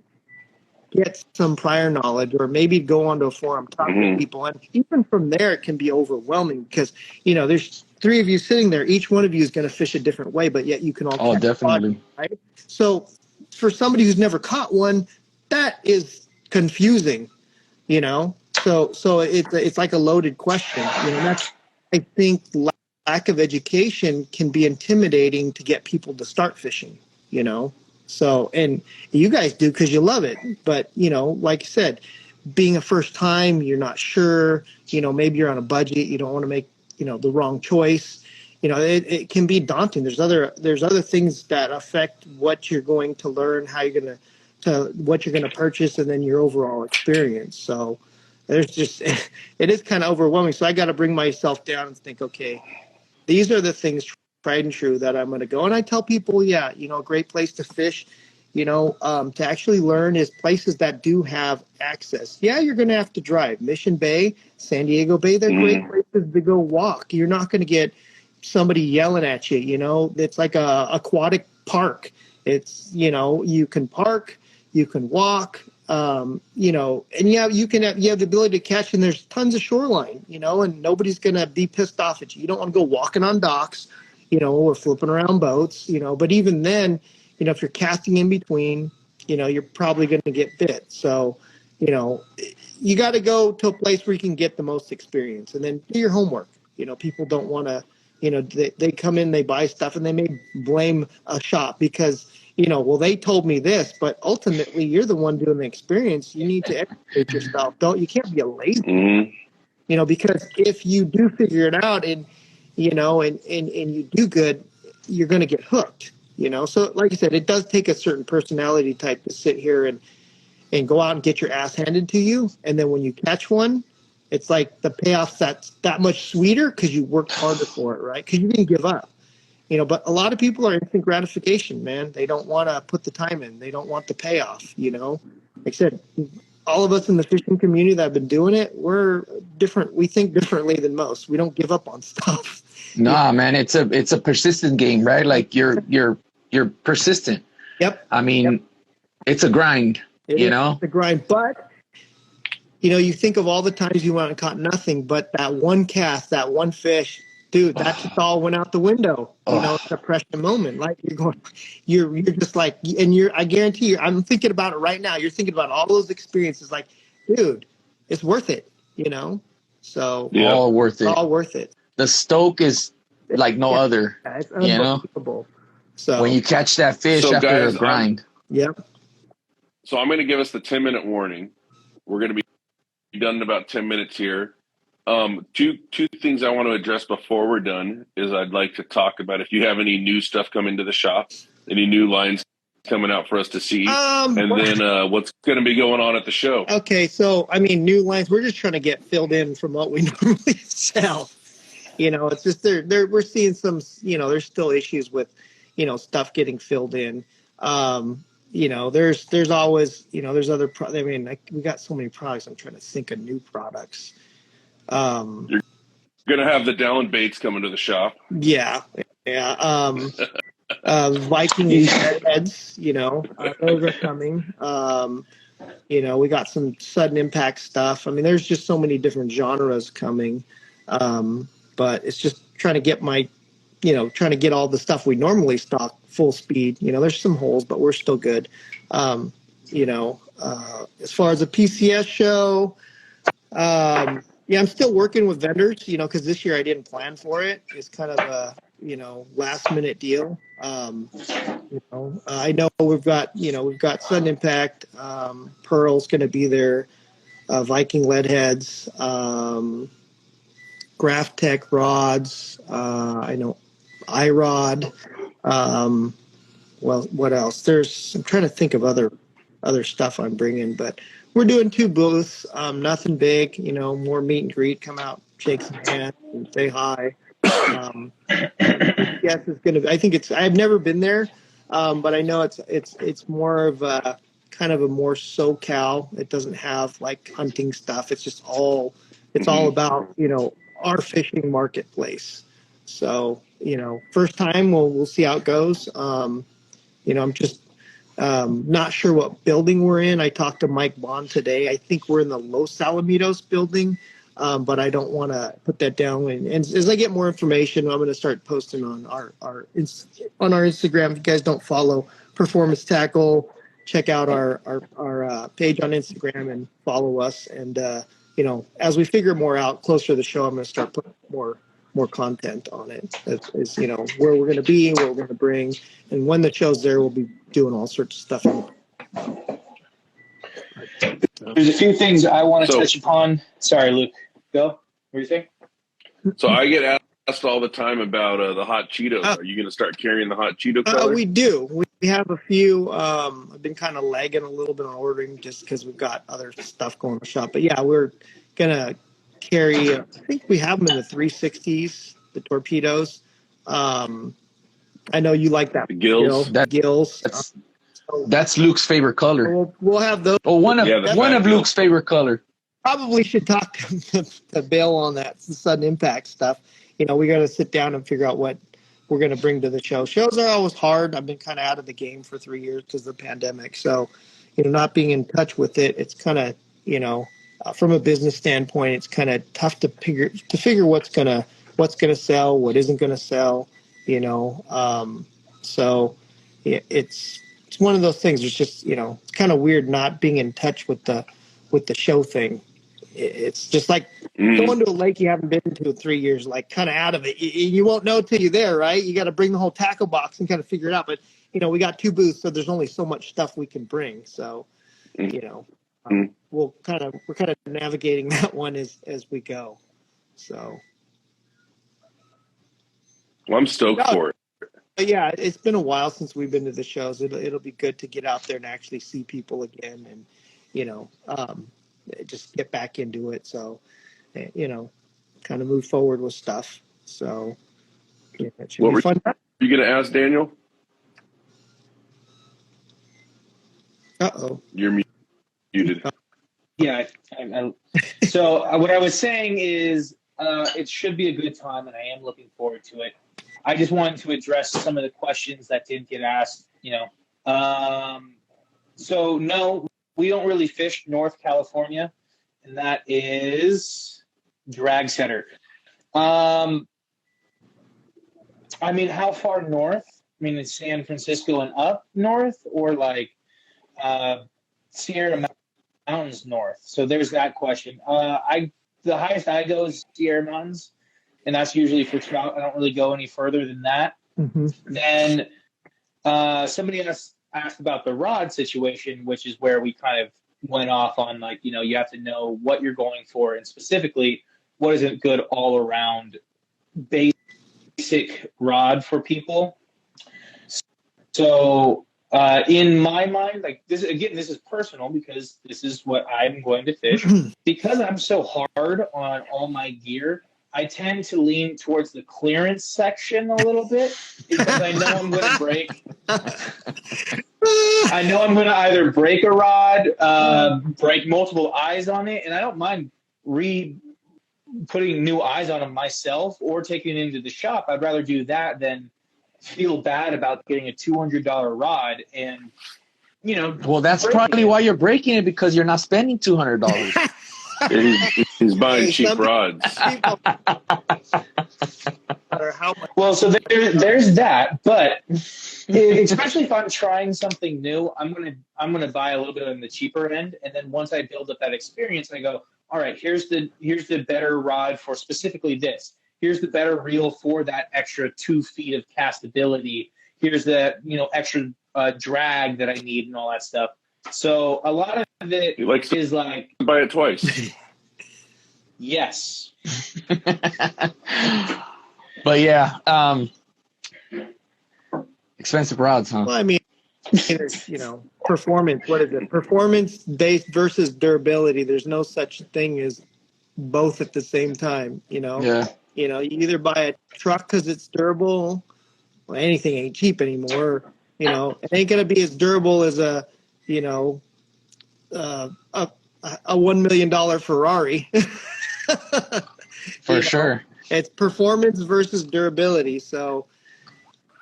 get some prior knowledge, or maybe go onto a forum, talk to people. And even from there, it can be overwhelming because, there's 3 of you sitting there. Each one of you is going to fish a different way, but yet you can all catch definitely. one, right? So for somebody who's never caught one, that is confusing, So it's like a loaded question. That's, I think, lack of education can be intimidating to get people to start fishing, So, and you guys do because you love it. But, like I said, being a first time, you're not sure, maybe you're on a budget. You don't want to make, the wrong choice. It can be daunting. There's other things that affect what you're going to learn, how you're going to what you're going to purchase, and then your overall experience. So there's just, it is kind of overwhelming. So I got to bring myself down and think, okay, these are the things tried and true that I'm going to go. And I tell people, a great place to fish, to actually learn is places that do have access. Yeah, you're going to have to drive. Mission Bay, San Diego Bay, they're great places to go walk. You're not going to get somebody yelling at you, It's like a aquatic park. It's, you can park, you can walk, and you have the ability to catch, and there's tons of shoreline, and nobody's going to be pissed off at you. You don't want to go walking on docks, or flipping around boats, but even then, if you're casting in between, you're probably going to get bit. So, you got to go to a place where you can get the most experience, and then do your homework. People don't want to, they come in, they buy stuff, and they may blame a shop because, well, they told me this, but ultimately you're the one doing the experience. You need to educate yourself. You can't be a lazy, because if you do figure it out and you do good, you're going to get hooked. So like I said, it does take a certain personality type to sit here and go out and get your ass handed to you. And then when you catch one, it's like the payoff's that much sweeter because you worked harder for it, right? Because you didn't give up. But a lot of people are instant gratification, man. They don't want to put the time in. They don't want the payoff, Like I said, all of us in the fishing community that have been doing it, we're different. We think differently than most. We don't give up on stuff. Nah, man, it's a persistent game, right? Like you're persistent. Yep. I mean, it's a grind, It's a grind. But, you think of all the times you went and caught nothing, but that one cast, that one fish, dude, that just all went out the window. It's a precious moment. Like you're just like, and I guarantee you, I'm thinking about it right now. You're thinking about all those experiences. Like, dude, it's worth it. So all worth it. All worth it. The stoke is like no other. It's unbelievable. So when you catch that fish after guys, a grind. Yep. So I'm going to give us the 10-minute warning. We're going to be done in about 10 minutes here. Two things I want to address before we're done is I'd like to talk about if you have any new stuff coming to the shop, any new lines coming out for us to see, and then what's going to be going on at the show. Okay, so new lines. We're just trying to get filled in from what we normally sell. It's just we're seeing some. There's still issues with, stuff getting filled in. There's always, there's other. We got so many products. I'm trying to think of new products. You're gonna have the Dahlin Baits coming to the shop. Yeah. Viking heads, those are coming. We got some sudden impact stuff. There's just so many different genres coming. But it's just trying to get trying to get all the stuff we normally stock full speed. There's some holes, but we're still good. As far as a PCS show, I'm still working with vendors, because this year I didn't plan for it. It's kind of a, last minute deal. I know we've got Sudden Impact, Pearl's going to be there, Viking lead heads, Graph Tech rods. I know iRod. What else? I'm trying to think of other stuff I'm bringing, but we're doing 2 booths. Nothing big, more meet and greet. Come out, shake some hands, and say hi. Yes, it's gonna. I think it's. I've never been there, but I know it's more of a kind of a more SoCal. It doesn't have like hunting stuff. It's just all. It's all about our fishing marketplace. So first time we'll see how it goes. I'm just not sure what building we're in. I talked to Mike Bond today. I think we're in the Los Alamitos building, but I don't want to put that down. And as I get more information, I'm going to start posting on our Instagram. If you guys don't follow Performance Tackle, check out our page on Instagram and follow us. And as we figure more out closer to the show, I'm going to start putting more content on it. Is where we're going to be, what we're going to bring, and when the show's there, we'll be doing all sorts of stuff. There's a few things I want to touch upon. Sorry, Luke. Go. What do you think? So I get asked all the time about the hot Cheetos. Are you going to start carrying the hot Cheeto color? We do. We have a few. I've been kind of lagging a little bit on ordering just because we've got other stuff going in the shop. But yeah, we're going to carry, I think we have them in the 360s, the torpedoes. I know you like that. The gills. Gills. That's Luke's favorite color. We'll have those. Oh, one of Luke's favorite color. Probably should talk to Bill on that sudden impact stuff. We got to sit down and figure out what we're going to bring to the show. Shows are always hard. I've been kind of out of the game for 3 years because of the pandemic. So, not being in touch with it, it's kind of, from a business standpoint, it's kind of tough to figure what's gonna sell, what isn't gonna sell. So it's one of those things. It's just it's kind of weird not being in touch with the show thing. it's just like going to a lake you haven't been to in 3 years, like kind of out of it. You won't know till you're there, right? You got to bring the whole tackle box and kind of figure it out. But, we got 2 booths, so there's only so much stuff we can bring. So, we're kind of navigating that one as we go. So. Well, I'm stoked for it. Yeah, it's been a while since we've been to the shows. It'll be good to get out there and actually see people again, and just get back into it. So, kind of move forward with stuff. So, it should be fun. You gonna ask Daniel? You're muted. Yeah. So what I was saying is, it should be a good time, and I am looking forward to it. I just wanted to address some of the questions that didn't get asked, So, no, we don't really fish North California, and that is drag setter. I mean, how far north? I mean, it's San Francisco and up north, or like Sierra Mountains north? So there's that question. The highest I go is Sierra Mountains, and that's usually for trout. I don't really go any further than that. Then somebody asked about the rod situation, which is where we kind of went off on, like, you have to know what you're going for, and specifically what is a good all-around basic rod for people. So in my mind, like this is personal because this is what I'm going to fish. Because I'm so hard on all my gear, I tend to lean towards the clearance section a little bit because I know I'm going to break. I know I'm going to either break a rod, break multiple eyes on it, and I don't mind putting new eyes on them myself or taking it into the shop. I'd rather do that than feel bad about getting a $200 rod and, Well, that's probably why you're breaking it, because you're not spending $200. He's buying cheap rods. Well, so there's that, but especially if I'm trying something new, I'm gonna buy a little bit on the cheaper end, and then once I build up that experience, I go, all right, here's the better rod for specifically this. Here's the better reel for that extra 2 feet of castability. Here's the extra drag that I need and all that stuff. So a lot of it is like buy it twice. Yes. But yeah, expensive rods, huh? Well, I mean, performance. What is it? Performance-based versus durability. There's no such thing as both at the same time. Yeah. You either buy a truck because it's durable. Well, anything ain't cheap anymore. It ain't gonna be as durable as a $1 million Ferrari. For sure. It's performance versus durability. So,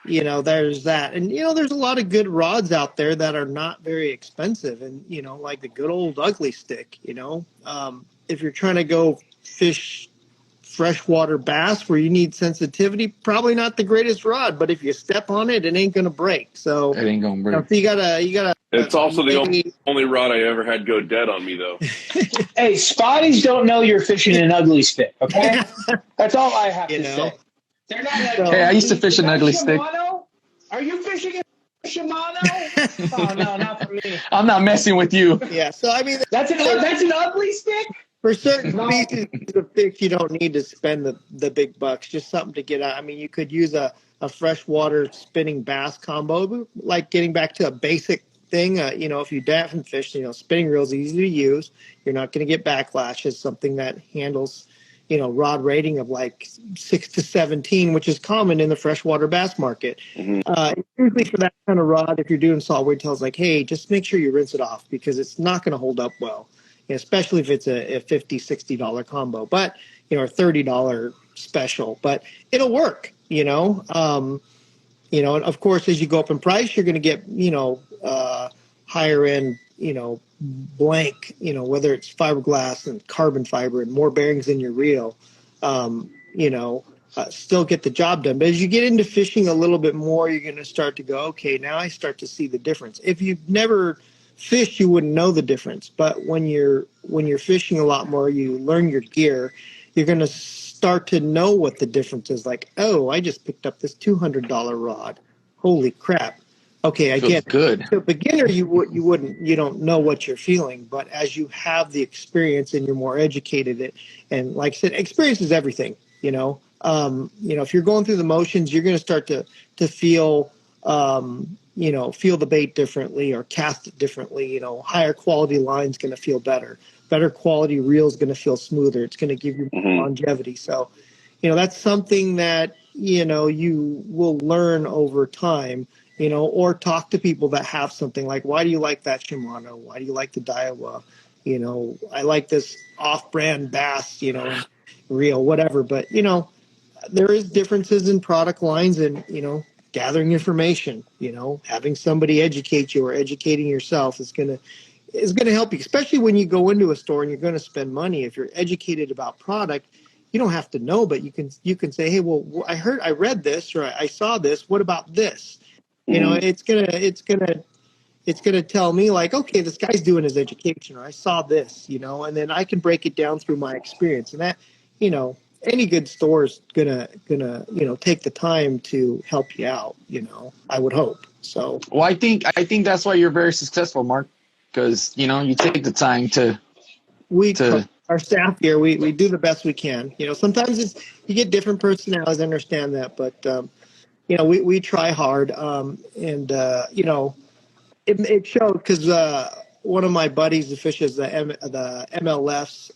there's that. And, there's a lot of good rods out there that are not very expensive. And, like the good old ugly stick, if you're trying to go fish freshwater bass where you need sensitivity, probably not the greatest rod, but if you step on it, it ain't going to break. So it ain't going to break. So you gotta. It's also the only rod I ever had go dead on me, though. Hey, Spotties don't know you're fishing an ugly stick, okay? That's all I have to say. They're not like, hey, I used to fish an ugly stick. Are you fishing a Shimano? Oh, no, not for me. I'm not messing with you. Yeah, so I mean... That's an ugly stick? For certain species of fish, you don't need to spend the big bucks. Just something to get out. I mean, you could use a freshwater spinning bass combo, like getting back to a basic thing. If you daphne fish, spinning reel's easy to use. You're not going to get backlash. It's something that handles, rod rating of like 6 to 17, which is common in the freshwater bass market. Usually for that kind of rod, if you're doing saltwater tails, like, hey, just make sure you rinse it off because it's not going to hold up well. Especially if it's a $50, $60 combo, but, or $30 special, but it'll work, and of course, as you go up in price, you're going to get, higher end, blank, whether it's fiberglass and carbon fiber and more bearings in your reel, still get the job done. But as you get into fishing a little bit more, you're going to start to go, okay, now I start to see the difference. If you've never fish, you wouldn't know the difference. But when you're fishing a lot more, you learn your gear. You're going to start to know what the difference is. Like, oh, I just picked up this $200 rod. Holy crap! Okay, I Feels get it. good. To a beginner, you don't know what you're feeling. But as you have the experience and you're more educated, and like I said, experience is everything. If you're going through the motions, you're going to start to feel feel the bait differently or cast it differently. Higher quality line's going to feel better. Better quality reel is going to feel smoother. It's going to give you more longevity. So, that's something that, you will learn over time, or talk to people that have something like, why do you like that Shimano? Why do you like the Daiwa? I like this off-brand bass, reel, whatever. But, there is differences in product lines and, gathering information, having somebody educate you or educating yourself is going to help you, especially when you go into a store and you're going to spend money. If you're educated about product, you don't have to know, but you can say, hey, well, I read this or I saw this. What about this? It's gonna tell me like, okay, this guy's doing his education, or I saw this, and then I can break it down through my experience, and that, any good store is gonna take the time to help you out. I would hope so. Well, I think that's why you're very successful, Mark, because you take the time to. Our staff here, we do the best we can. Sometimes you get different personalities. I understand that, but we try hard, and it showed because one of my buddies that fishes the MLFs,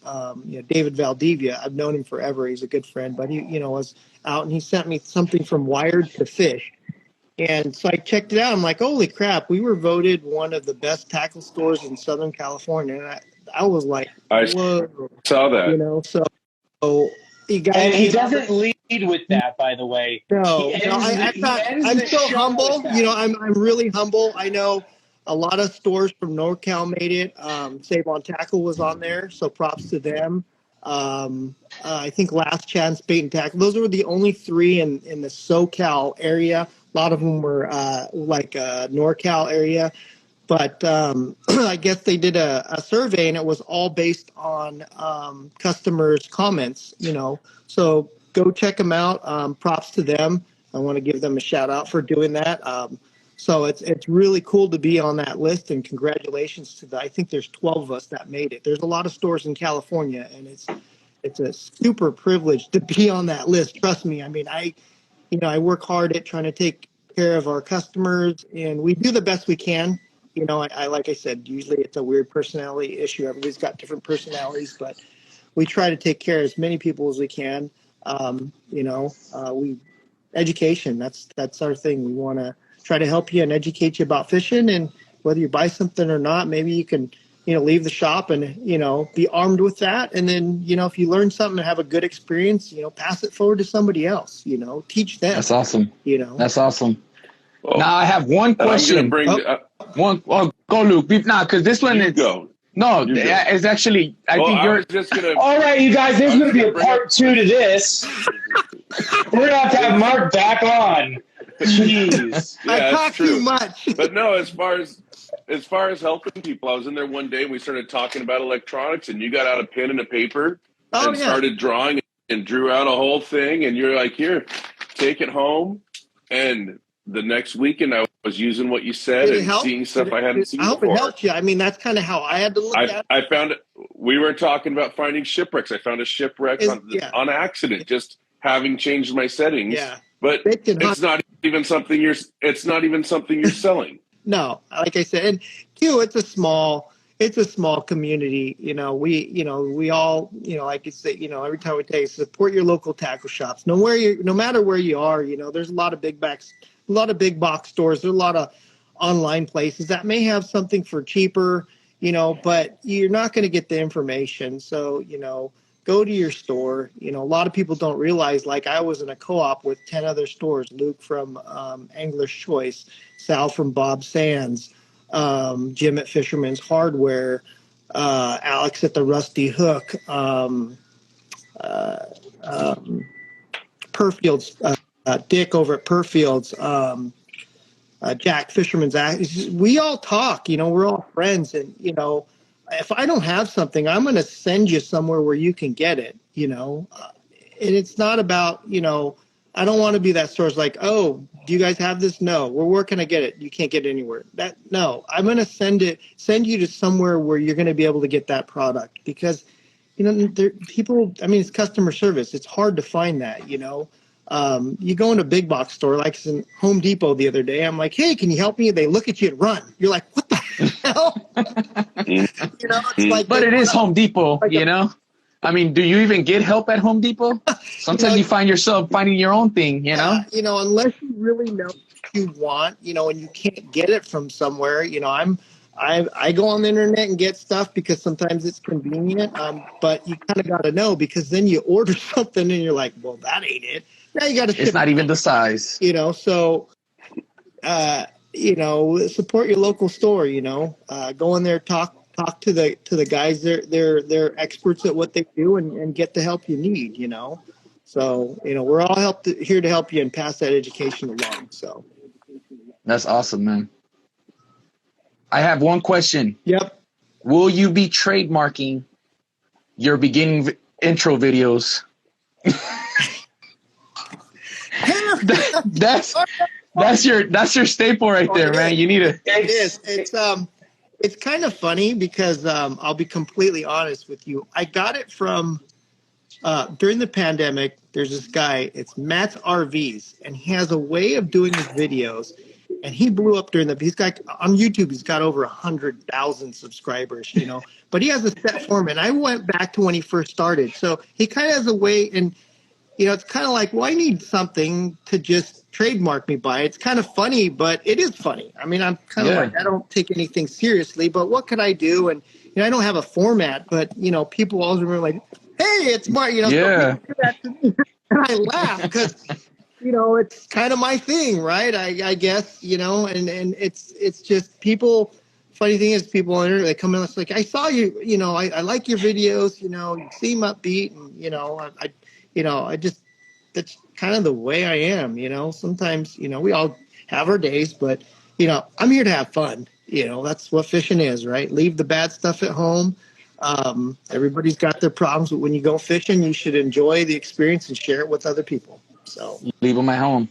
David Valdivia. I've known him forever. He's a good friend, but he was out and he sent me something from Wired to Fish. And so I checked it out. I'm like, holy crap, we were voted one of the best tackle stores in Southern California. And I was like, whoa. I saw that. So you guys, and he doesn't lead with that, by the way. No, I'm so humble. I'm really humble. I know a lot of stores from NorCal made it. Save on Tackle was on there, so props to them. I think Last Chance Bait and Tackle. Those were the only three in the SoCal area. A lot of them were NorCal area. But I guess they did a survey, and it was all based on customers' comments, So go check them out. Props to them. I want to give them a shout out for doing that. So it's really cool to be on that list, and congratulations to I think there's 12 of us that made it. There's a lot of stores in California, and it's a super privilege to be on that list. Trust me. I mean, I work hard at trying to take care of our customers, and we do the best we can. I like I said, usually it's a weird personality issue. Everybody's got different personalities, but we try to take care of as many people as we can. Education, that's our thing. We want to try to help you and educate you about fishing, and whether you buy something or not, maybe you can, leave the shop and, be armed with that. And then, if you learn something and have a good experience, pass it forward to somebody else, teach them. That's awesome. That's awesome. Well, now I have one question. Go Luke. Because this one is go. No, it's actually. I think you're just gonna. All right, you guys. There's going to be a part 2 to this. We're going to have Mark back on. Jeez, I talk too much. But no, as far as helping people, I was in there one day and we started talking about electronics, and you got out a pen and a paper and started drawing and drew out a whole thing, and you're like, "Here, take it home." And the next weekend, I was using what you said and seeing stuff I hadn't seen before. I hope it helped you. I mean, that's kind of how I had to look at it. I found it. We were talking about finding shipwrecks. I found a shipwreck on accident, just having changed my settings. Yeah. But it's not even something you're selling. No, like I said, and too, it's a small community. We all, like you say, every time we take support your local tackle shops. No matter where you are, there's a lot of big box stores. There's a lot of online places that may have something for cheaper, but you're not going to get the information. So, go to your store. A lot of people don't realize, like I was in a co-op with 10 other stores, Luke from Angler's Choice, Sal from Bob Sands, Jim at Fisherman's Hardware, Alex at the Rusty Hook, Perfield's, Dick over at Perfield's, Jack Fisherman's act. We all talk, we're all friends. And, if I don't have something, I'm going to send you somewhere where you can get it, and it's not about, I don't want to be that source like, oh, do you guys have this? No. Well, where can I get it? You can't get it anywhere. No, I'm going to send you to somewhere where you're going to be able to get that product because, it's customer service. It's hard to find that, you go in a big box store, like it's in Home Depot the other day. I'm like, hey, can you help me? They look at you and run. You're like, what the hell? It's like, but it is Home Depot, do you even get help at Home Depot? Sometimes you find yourself finding your own thing, unless you really know what you want, and you can't get it from somewhere, I go on the internet and get stuff because sometimes it's convenient. But you kind of got to know because then you order something and you're like, well, that ain't it. Now you got to. It's not even the size. So, support your local store. Go in there, talk to the guys. They're experts at what they do and get the help you need. So we're all here to help you and pass that education along. So that's awesome, man. I have one question. Yep. Will you be trademarking your beginning intro videos? That's your staple right there, man. You need to. It is. It's kind of funny because I'll be completely honest with you. I got it from during the pandemic. There's this guy. It's Matt's RVs, and he has a way of doing his videos. And he blew up he's got on YouTube, he's got over 100,000 subscribers, but he has a set format. And I went back to when he first started. So he kind of has a way, and, it's kind of like, well, I need something to just trademark me by. It's kind of funny, but it is funny. I'm kind of like, I don't take anything seriously, but what could I do? And, I don't have a format, but, people always remember like, hey, it's Mark, Yeah. Do that to me. And I laugh because, it's kind of my thing, right? I guess, and it's just people. Funny thing is, people on the internet, they come in, it's like, I saw you, I like your videos, you seem upbeat, and I just that's kind of the way I am, Sometimes, we all have our days, but I'm here to have fun. That's what fishing is, right? Leave the bad stuff at home. Everybody's got their problems, but when you go fishing, you should enjoy the experience and share it with other people. So leave them at home.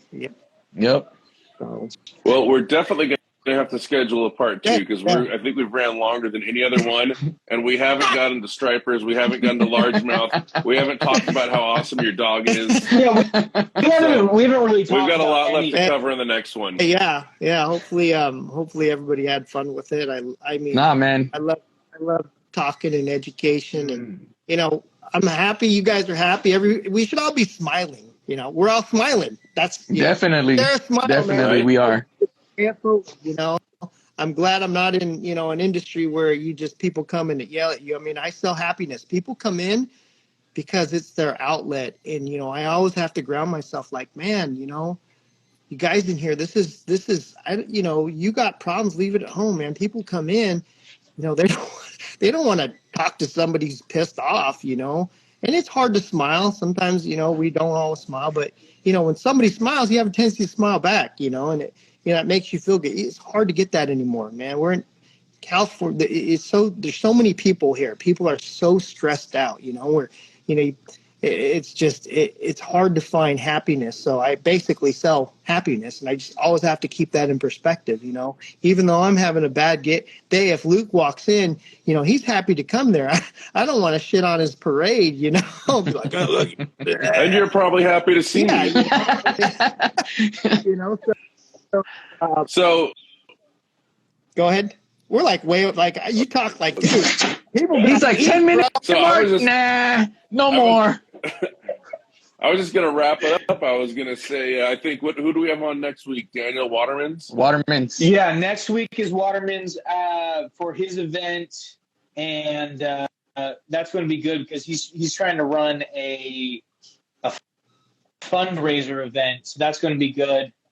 Yep. So. Well, we're definitely going to have to schedule a part 2 because I think we've ran longer than any other one, and we haven't gotten to stripers, we haven't gotten to largemouth, we haven't talked about how awesome your dog is. Yeah, we haven't really talked. We've got a lot left to cover in the next one. Yeah. Hopefully everybody had fun with it. Nah, man. I love talking and education, and I'm happy you guys are happy. We should all be smiling. We're all smiling. That's definitely, smile, definitely man. We are. I'm glad I'm not in, an industry where people come in and yell at you. I sell happiness. People come in because it's their outlet. And, I always have to ground myself like, man, you guys in here, this is, you got problems, leave it at home, man. People come in, they don't want to talk to somebody who's pissed off, and it's hard to smile. Sometimes, we don't always smile, but, when somebody smiles, you have a tendency to smile back, and it makes you feel good. It's hard to get that anymore, man. We're in California. There's so many people here. People are so stressed out, it's hard to find happiness. So I basically sell happiness, and I just always have to keep that in perspective, even though I'm having a bad day, if Luke walks in, he's happy to come there. I don't want to shit on his parade, Be like, oh, look. And you're probably happy to see me. So go ahead. We're like you talk like dude. He's like 10 minutes. So No more. I was just gonna wrap it up. I was gonna say I think who do we have on next week? Daniel Watermans. Yeah, next week is Watermans for his event, and that's going to be good because he's trying to run a fundraiser event, so that's going to be good.